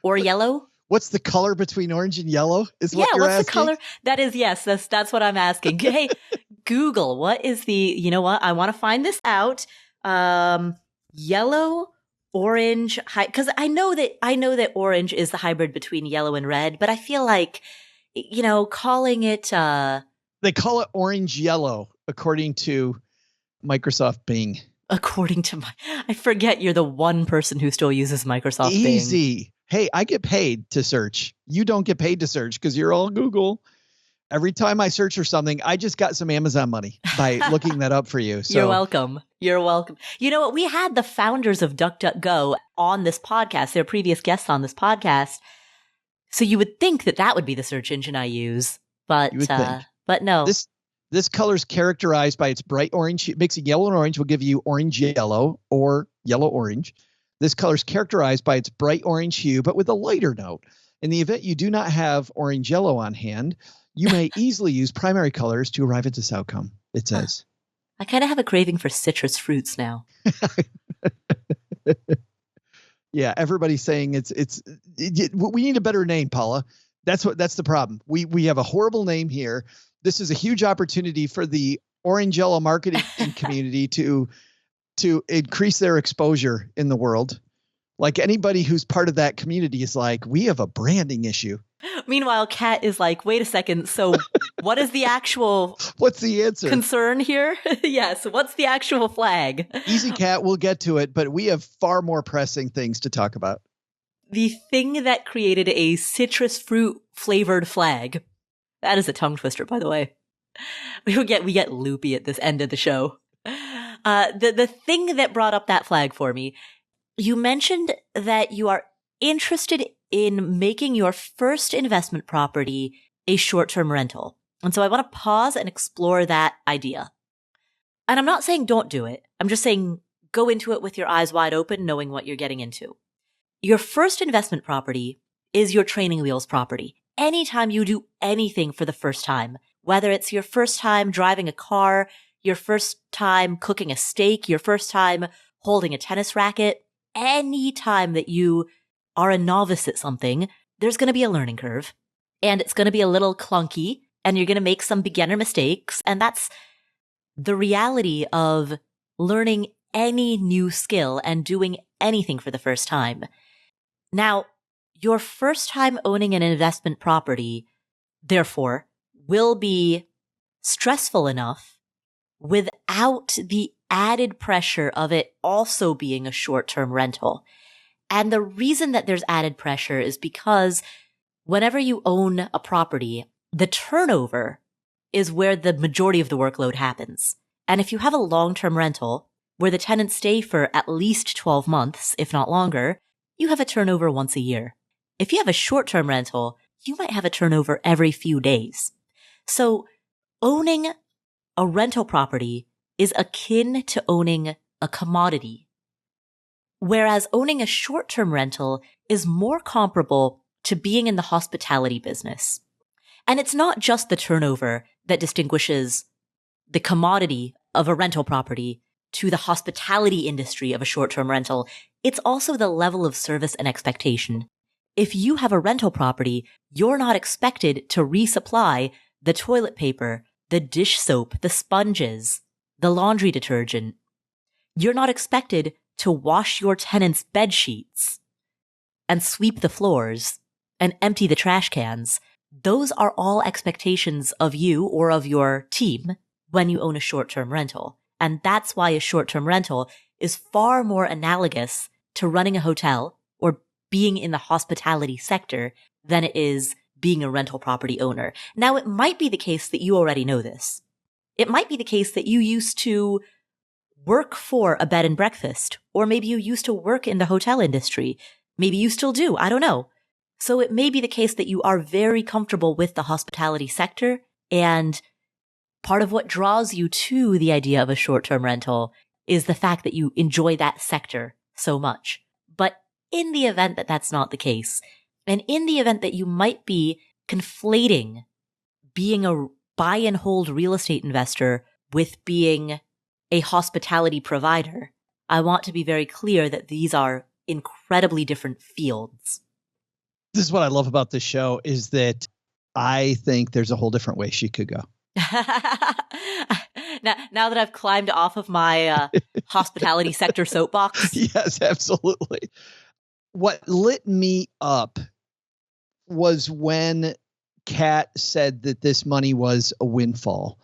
[SPEAKER 1] Or yellow?
[SPEAKER 2] What's the color between orange and yellow? Is what you're
[SPEAKER 1] what's
[SPEAKER 2] asking?
[SPEAKER 1] The color? That is, yes, that's what I'm asking. Hey, Google, what is you know what? I want to find this out. Yellow, orange, because I know that orange is the hybrid between yellow and red, but I feel like, calling it,
[SPEAKER 2] they call it orange yellow, according to Microsoft Bing.
[SPEAKER 1] I forget you're the one person who still uses Microsoft Bing.
[SPEAKER 2] Easy. Hey, I get paid to search. You don't get paid to search because you're all Google. Every time I search for something, I just got some Amazon money by looking that up for you. So.
[SPEAKER 1] You're welcome. You're welcome. You know what? We had the founders of DuckDuckGo on this podcast. They're previous guests on this podcast. So you would think that would be the search engine I use, but no.
[SPEAKER 2] This color is characterized by its bright orange. Mixing yellow and orange will give you orange yellow or yellow orange. This color is characterized by its bright orange hue, but with a lighter note. In the event you do not have orange yellow on hand, you may easily use primary colors to arrive at this outcome, it says.
[SPEAKER 1] I kind of have a craving for citrus fruits now.
[SPEAKER 2] Yeah, everybody's saying we need a better name, Paula. That's the problem. We have a horrible name here. This is a huge opportunity for the orange yellow marketing community to increase their exposure in the world. Like anybody who's part of that community is like, we have a branding issue.
[SPEAKER 1] Meanwhile, Kat is like, wait a second. So what is the actual
[SPEAKER 2] what's the answer
[SPEAKER 1] concern here? Yes. What's the actual flag?
[SPEAKER 2] Easy, Kat. We'll get to it, but we have far more pressing things to talk about.
[SPEAKER 1] The thing that created a citrus fruit flavored flag. That is a tongue twister, by the way. We get loopy at this end of the show. The thing that brought up that flag for me, you mentioned that you are interested in making your first investment property a short-term rental. And so I want to pause and explore that idea. And I'm not saying don't do it. I'm just saying go into it with your eyes wide open, knowing what you're getting into. Your first investment property is your training wheels property. Anytime you do anything for the first time, whether it's your first time driving a car, your first time cooking a steak, your first time holding a tennis racket, any time that you are a novice at something, there's going to be a learning curve. And it's going to be a little clunky. and you're going to make some beginner mistakes. And that's the reality of learning any new skill and doing anything for the first time. Now, your first time owning an investment property, therefore, will be stressful enough without the added pressure of it also being a short-term rental. And the reason that there's added pressure is because whenever you own a property, the turnover is where the majority of the workload happens. And if you have a long-term rental where the tenants stay for at least 12 months, if not longer, you have a turnover once a year. If you have a short-term rental, you might have a turnover every few days. So owning a rental property is akin to owning a commodity, whereas owning a short-term rental is more comparable to being in the hospitality business. And it's not just the turnover that distinguishes the commodity of a rental property to the hospitality industry of a short-term rental. It's also the level of service and expectation. If you have a rental property, you're not expected to resupply the toilet paper, the dish soap, the sponges, the laundry detergent. You're not expected to wash your tenants' bed sheets and sweep the floors and empty the trash cans. Those are all expectations of you or of your team when you own a short-term rental. And that's why a short-term rental is far more analogous to running a hotel or being in the hospitality sector than it is being a rental property owner. Now, it might be the case that you already know this. It might be the case that you used to work for a bed and breakfast, or maybe you used to work in the hotel industry. Maybe you still do. I don't know. So it may be the case that you are very comfortable with the hospitality sector, and part of what draws you to the idea of a short-term rental is the fact that you enjoy that sector so much. But in the event that that's not the case, and in the event that you might be conflating being a buy and hold real estate investor with being a hospitality provider, I want to be very clear that these are incredibly different fields.
[SPEAKER 2] This is what I love about this show is that I think there's a whole different way she could go.
[SPEAKER 1] Now that I've climbed off of my hospitality sector soapbox.
[SPEAKER 2] Yes, absolutely. What lit me up was when Kat said that this money was a windfall.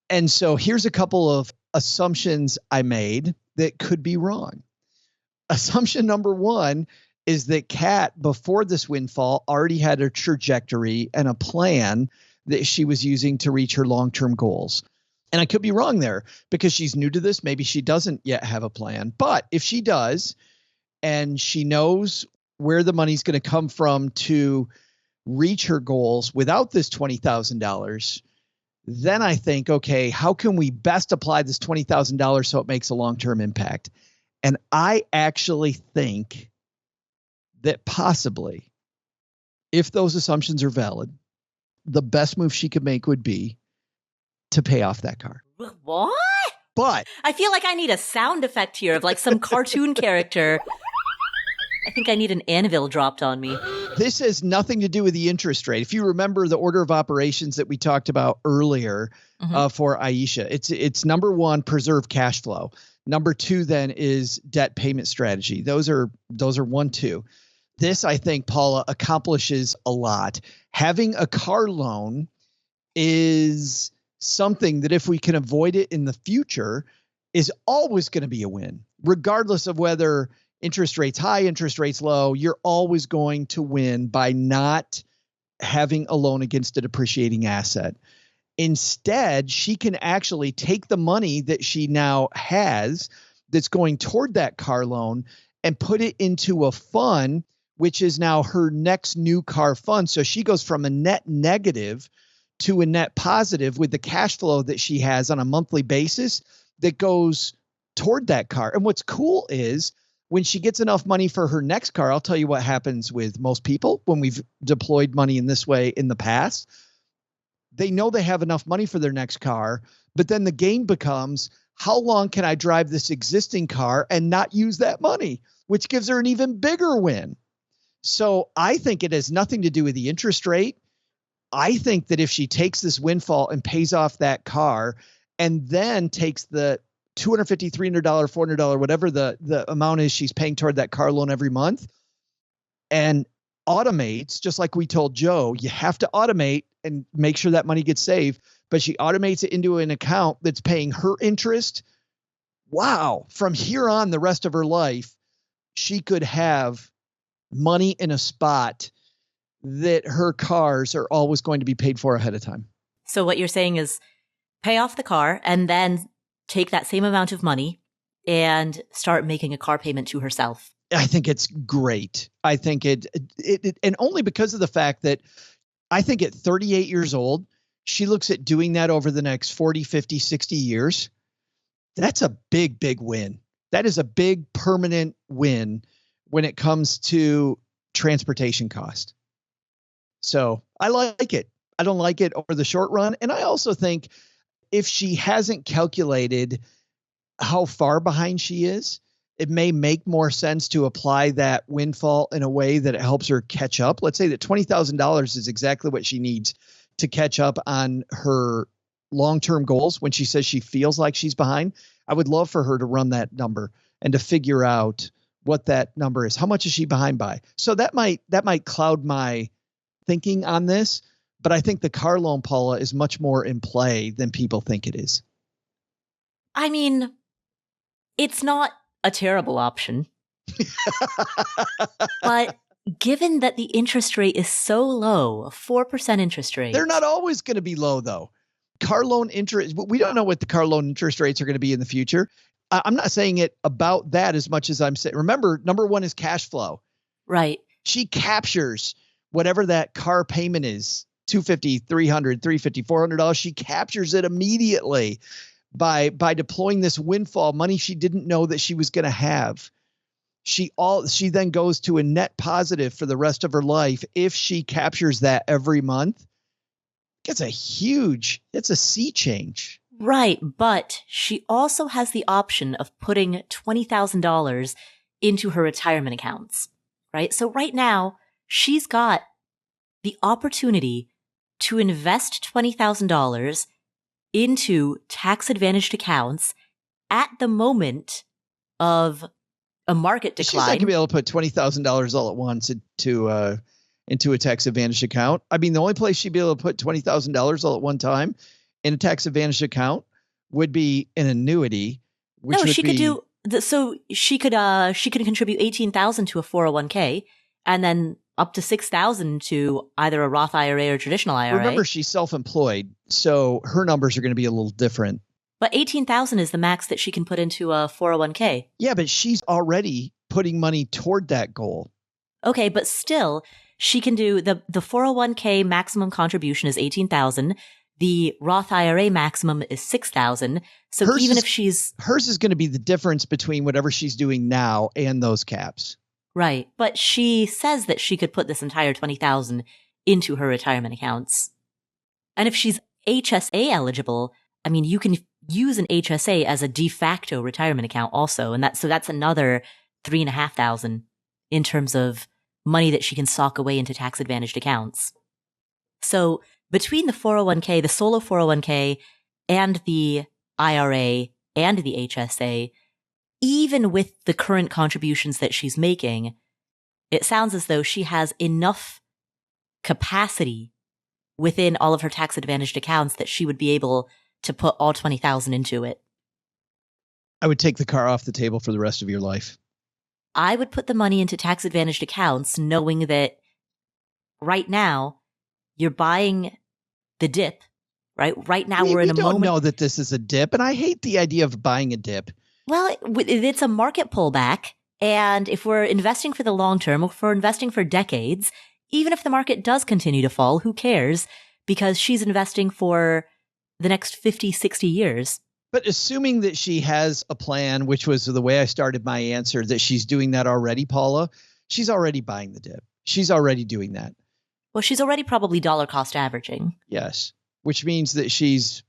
[SPEAKER 2] And so here's a couple of assumptions I made that could be wrong. Assumption number one is that Kat, before this windfall, already had a trajectory and a plan that she was using to reach her long-term goals. And I could be wrong there because she's new to this. Maybe she doesn't yet have a plan. But if she does, and she knows where the money's going to come from to reach her goals without this $20,000, then I think, okay, how can we best apply this $20,000 so it makes a long-term impact? And I actually think that possibly, if those assumptions are valid, the best move she could make would be to pay off that car.
[SPEAKER 1] What?
[SPEAKER 2] But
[SPEAKER 1] I feel like I need a sound effect here of like some cartoon character. I think I need an anvil dropped on me.
[SPEAKER 2] This has nothing to do with the interest rate. If you remember the order of operations that we talked about earlier for Aisha, it's number one, preserve cash flow. Number two then is debt payment strategy. Those are 1, 2. This, I think, Paula, accomplishes a lot. Having a car loan is something that if we can avoid it in the future is always going to be a win, regardless of whether interest rates high, interest rates low. You're always going to win by not having a loan against a depreciating asset. Instead, she can actually take the money that she now has that's going toward that car loan and put it into a fund, which is now her next new car fund. So she goes from a net negative to a net positive with the cash flow that she has on a monthly basis that goes toward that car. And what's cool is when she gets enough money for her next car, I'll tell you what happens with most people when we've deployed money in this way in the past. They know they have enough money for their next car, but then the game becomes, how long can I drive this existing car and not use that money, which gives her an even bigger win. So I think it has nothing to do with the interest rate. I think that if she takes this windfall and pays off that car and then takes the $250, $300, $400, whatever the amount is she's paying toward that car loan every month, and automates, just like we told Joe, you have to automate and make sure that money gets saved, but she automates it into an account that's paying her interest. Wow. From here on, the rest of her life, she could have money in a spot that her cars are always going to be paid for ahead of time.
[SPEAKER 1] So what you're saying is pay off the car and then take that same amount of money and start making a car payment to herself.
[SPEAKER 2] I think it's great. I think it and only because of the fact that I think at 38 years old, she looks at doing that over the next 40, 50, 60 years. That's a big, big win. That is a big permanent win when it comes to transportation cost. So I like it. I don't like it over the short run. And I also think if she hasn't calculated how far behind she is, it may make more sense to apply that windfall in a way that it helps her catch up. Let's say that $20,000 is exactly what she needs to catch up on her long-term goals when she says she feels like she's behind. I would love for her to run that number and to figure out what that number is. How much is she behind by? So that might cloud my thinking on this, but I think the car loan, Paula, is much more in play than people think it is.
[SPEAKER 1] I mean, it's not a terrible option. But given that the interest rate is so low, a 4% interest rate.
[SPEAKER 2] They're not always going to be low, though. Car loan interest, we don't know what the car loan interest rates are going to be in the future. I'm not saying it about that as much as I'm saying. Remember, number one is cash flow.
[SPEAKER 1] Right.
[SPEAKER 2] She captures whatever that car payment is, $250, $300, $350, $400. She captures it immediately by deploying this windfall money she didn't know that she was going to have. She then goes to a net positive for the rest of her life if she captures that every month. It's a sea change.
[SPEAKER 1] Right, but she also has the option of putting $20,000 into her retirement accounts, right? So right now, she's got the opportunity to invest $20,000 into tax-advantaged accounts at the moment of a market decline.
[SPEAKER 2] She's not going to be able to put $20,000 all at once into a tax-advantaged account. I mean, the only place she'd be able to put $20,000 all at one time in a tax-advantaged account would be an annuity.
[SPEAKER 1] No, she could do so. She could contribute $18,000 to a 401k, and then up to $6,000 to either a Roth IRA or traditional IRA.
[SPEAKER 2] Remember, she's self-employed, so her numbers are going to be a little different.
[SPEAKER 1] But $18,000 is the max that she can put into a 401k.
[SPEAKER 2] Yeah, but she's already putting money toward that goal.
[SPEAKER 1] Okay, but still, she can do the 401k maximum contribution is $18,000. The Roth IRA maximum is $6,000. So hers
[SPEAKER 2] is going to be the difference between whatever she's doing now and those caps.
[SPEAKER 1] Right. But she says that she could put this entire $20,000 into her retirement accounts. And if she's HSA eligible, I mean, you can use an HSA as a de facto retirement account also. And that's another $3,500 in terms of money that she can sock away into tax advantaged accounts. So between the 401k, the solo 401k, and the IRA and the HSA, even with the current contributions that she's making, it sounds as though she has enough capacity within all of her tax advantaged accounts that she would be able to put all $20,000 into it.
[SPEAKER 2] I would take the car off the table for the rest of your life.
[SPEAKER 1] I would put the money into tax advantaged accounts knowing that right now you're buying the dip, right? Right now we're in a moment.
[SPEAKER 2] We don't know that this is a dip, and I hate the idea of buying a dip.
[SPEAKER 1] Well, it's a market pullback, and if we're investing for the long term, if we're investing for decades, even if the market does continue to fall, who cares? Because she's investing for the next 50, 60 years.
[SPEAKER 2] But assuming that she has a plan, which was the way I started my answer, that she's doing that already, Paula, she's already buying the dip. She's already doing that.
[SPEAKER 1] Well, she's already probably dollar cost averaging.
[SPEAKER 2] Yes, which means that she's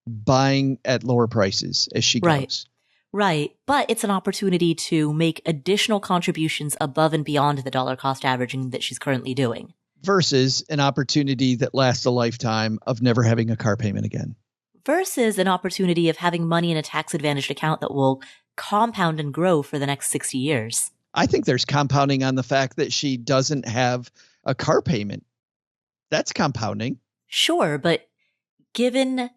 [SPEAKER 2] buying at lower prices as she goes.
[SPEAKER 1] Right. But it's an opportunity to make additional contributions above and beyond the dollar cost averaging that she's currently doing.
[SPEAKER 2] versus an opportunity that lasts a lifetime of never having a car payment again.
[SPEAKER 1] Versus an opportunity of having money in a tax-advantaged account that will compound and grow for the next 60 years.
[SPEAKER 2] I think there's compounding on the fact that she doesn't have a car payment. That's compounding.
[SPEAKER 1] Sure, but given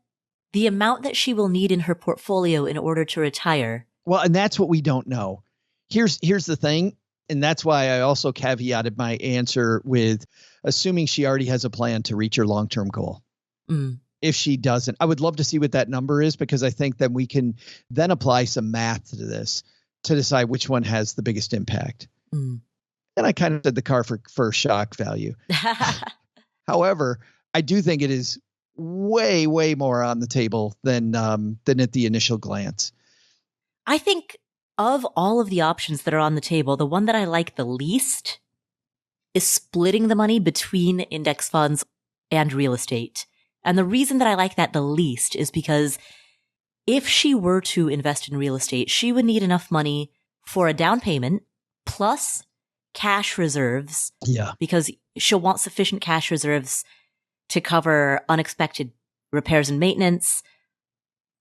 [SPEAKER 1] the amount that she will need in her portfolio in order to retire.
[SPEAKER 2] Well, and that's what we don't know. Here's the thing, and that's why I also caveated my answer with assuming she already has a plan to reach her long-term goal. If she doesn't, I would love to see what that number is, because I think that we can then apply some math to this to decide which one has the biggest impact. And I kind of said the car for shock value. However, I do think it is way, way more on the table than at the initial glance.
[SPEAKER 1] I think of all of the options that are on the table, the one that I like the least is splitting the money between index funds and real estate. And the reason that I like that the least is because if she were to invest in real estate, she would need enough money for a down payment plus cash reserves.
[SPEAKER 2] Yeah.
[SPEAKER 1] Because she'll want sufficient cash reserves to cover unexpected repairs and maintenance,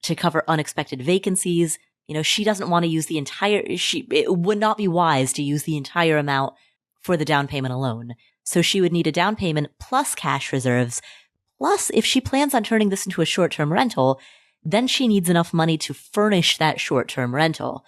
[SPEAKER 1] to cover unexpected vacancies. You know, she doesn't want to use the entire, it would not be wise to use the entire amount for the down payment alone. So she would need a down payment plus cash reserves. Plus, if she plans on turning this into a short-term rental, then she needs enough money to furnish that short-term rental,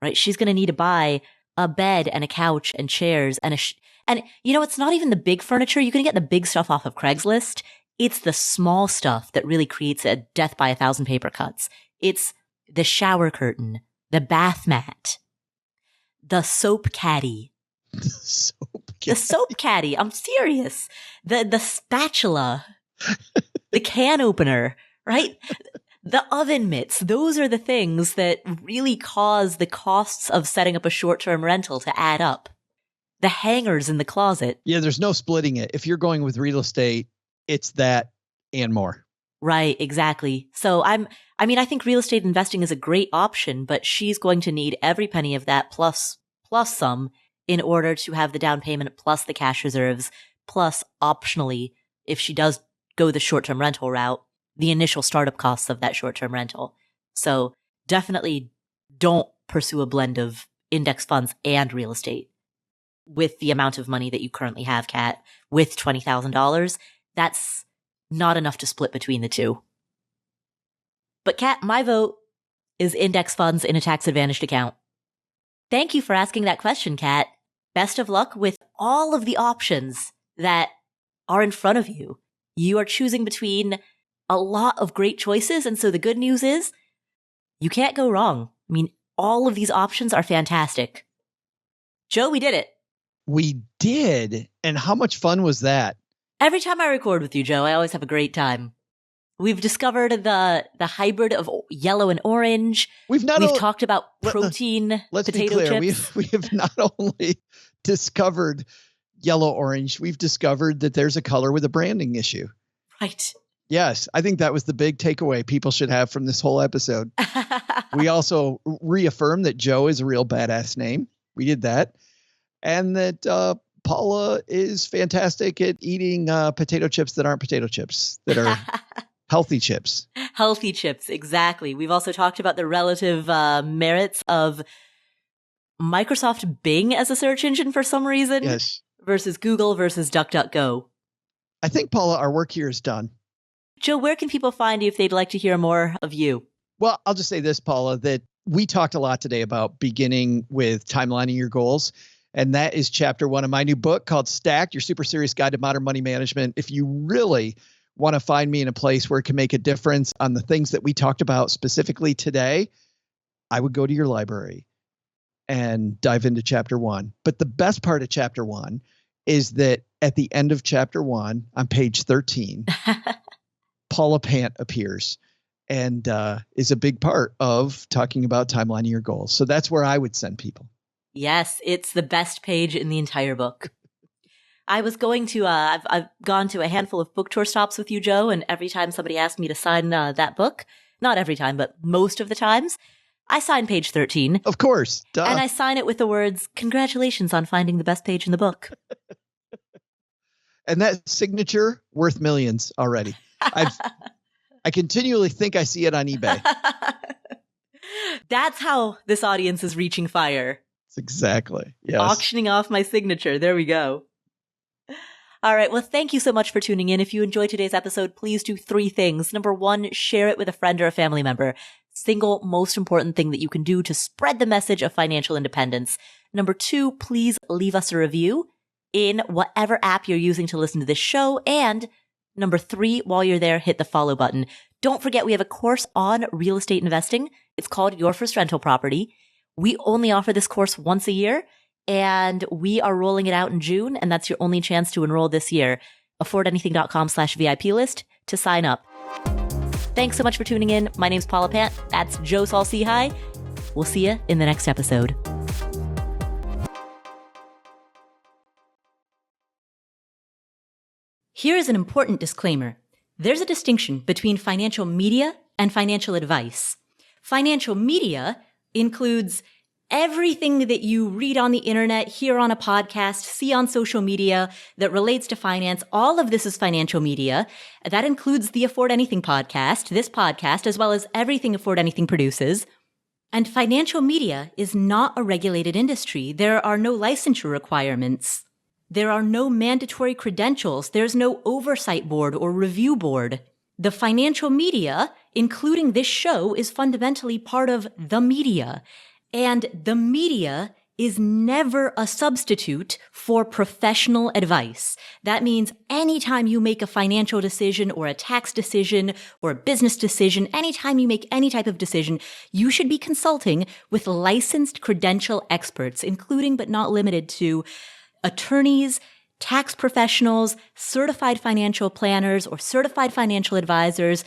[SPEAKER 1] right? She's going to need to buy a bed and a couch and chairs and and you know, it's not even the big furniture. You can get the big stuff off of Craigslist. It's the small stuff that really creates a death by 1,000 paper cuts. It's the shower curtain, the bath mat, the soap caddy. The soap caddy. I'm serious. The spatula, the can opener, right? The oven mitts. Those are the things that really cause the costs of setting up a short-term rental to add up. The hangers in the closet.
[SPEAKER 2] Yeah, there's no splitting it. If you're going with real estate, it's that and more.
[SPEAKER 1] Right, exactly. So I think real estate investing is a great option, but she's going to need every penny of that plus some in order to have the down payment plus the cash reserves, plus optionally, if she does go the short-term rental route, the initial startup costs of that short-term rental. So definitely don't pursue a blend of index funds and real estate. With the amount of money that you currently have, Kat, with $20,000, that's not enough to split between the two. But Kat, my vote is index funds in a tax-advantaged account. Thank you for asking that question, Kat. Best of luck with all of the options that are in front of you. You are choosing between a lot of great choices, and so the good news is you can't go wrong. I mean, all of these options are fantastic. Joe, we did it.
[SPEAKER 2] We did. And how much fun was that?
[SPEAKER 1] Every time I record with you, Joe, I always have a great time. We've discovered the hybrid of yellow and orange. We've talked about protein potato chips.
[SPEAKER 2] We have not only discovered yellow-orange, we've discovered that there's a color with a branding issue.
[SPEAKER 1] Right.
[SPEAKER 2] Yes, I think that was the big takeaway people should have from this whole episode. We also reaffirmed that Joe is a real badass name. We did that. And that Paula is fantastic at eating potato chips that aren't potato chips, that are healthy chips.
[SPEAKER 1] Healthy chips, exactly. We've also talked about the relative merits of Microsoft Bing as a search engine for some reason.
[SPEAKER 2] Yes.
[SPEAKER 1] Versus Google versus DuckDuckGo.
[SPEAKER 2] I think, Paula, our work here is done.
[SPEAKER 1] Joe, where can people find you if they'd like to hear more of you?
[SPEAKER 2] Well, I'll just say this, Paula, that we talked a lot today about beginning with timelining your goals. And that is chapter 1 of my new book called Stacked, Your Super Serious Guide to Modern Money Management. If you really want to find me in a place where it can make a difference on the things that we talked about specifically today, I would go to your library and dive into chapter 1. But the best part of chapter 1 is that at the end of chapter 1 on page 13, Paula Pant appears and is a big part of talking about timelining your goals. So that's where I would send people.
[SPEAKER 1] Yes, it's the best page in the entire book. I was going to, I've gone to a handful of book tour stops with you, Joe, and every time somebody asked me to sign that book, not every time, but most of the times, I sign page 13.
[SPEAKER 2] Of course. Duh.
[SPEAKER 1] And I sign it with the words, "Congratulations on finding the best page in the book."
[SPEAKER 2] And that signature worth millions already. I continually think I see it on eBay.
[SPEAKER 1] That's how this audience is reaching fire.
[SPEAKER 2] Exactly. Yes.
[SPEAKER 1] Auctioning off my signature. There we go. All right. Well, thank you so much for tuning in. If you enjoyed today's episode, please do 3 things. Number 1, share it with a friend or a family member. Single most important thing that you can do to spread the message of financial independence. Number 2, please leave us a review in whatever app you're using to listen to this show. And number 3, while you're there, hit the follow button. Don't forget, we have a course on real estate investing. It's called Your First Rental Property. We only offer this course once a year, and we are rolling it out in June, and that's your only chance to enroll this year. affordanything.com/VIP list to sign up. Thanks so much for tuning in. My name's Paula Pant. That's Joe Saul-Sehy and I. We'll see you in the next episode. Here is an important disclaimer. There's a distinction between financial media and financial advice. Financial media includes everything that you read on the internet, hear on a podcast, see on social media that relates to finance. All of this is financial media. That includes the Afford Anything podcast, this podcast, as well as everything Afford Anything produces. And financial media is not a regulated industry. There are no licensure requirements. There are no mandatory credentials. There's no oversight board or review board. The financial media, including this show, is fundamentally part of the media. And the media is never a substitute for professional advice. That means anytime you make a financial decision or a tax decision or a business decision, anytime you make any type of decision, you should be consulting with licensed credential experts, including but not limited to attorneys, tax professionals, certified financial planners, or certified financial advisors.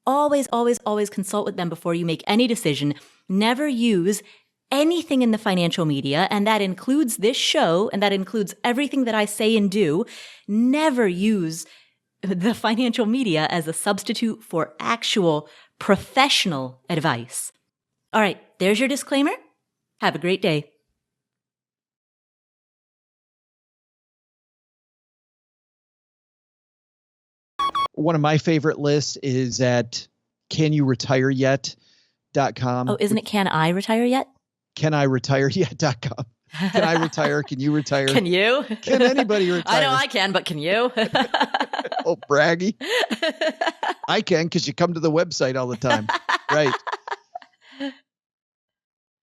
[SPEAKER 1] Always, always, always consult with them before you make any decision. Never use anything in the financial media, and that includes this show, and that includes everything that I say and do. Never use the financial media as a substitute for actual professional advice. All right, there's your disclaimer. Have a great day.
[SPEAKER 2] One of my favorite lists is at canyouretireyet.com.
[SPEAKER 1] Oh, isn't it Can I Retire Yet?
[SPEAKER 2] Caniretireyet.com. Can I retire? Can you retire?
[SPEAKER 1] Can you?
[SPEAKER 2] Can anybody retire?
[SPEAKER 1] I know I can, but can you?
[SPEAKER 2] Oh, braggy. I can because you come to the website all the time. Right.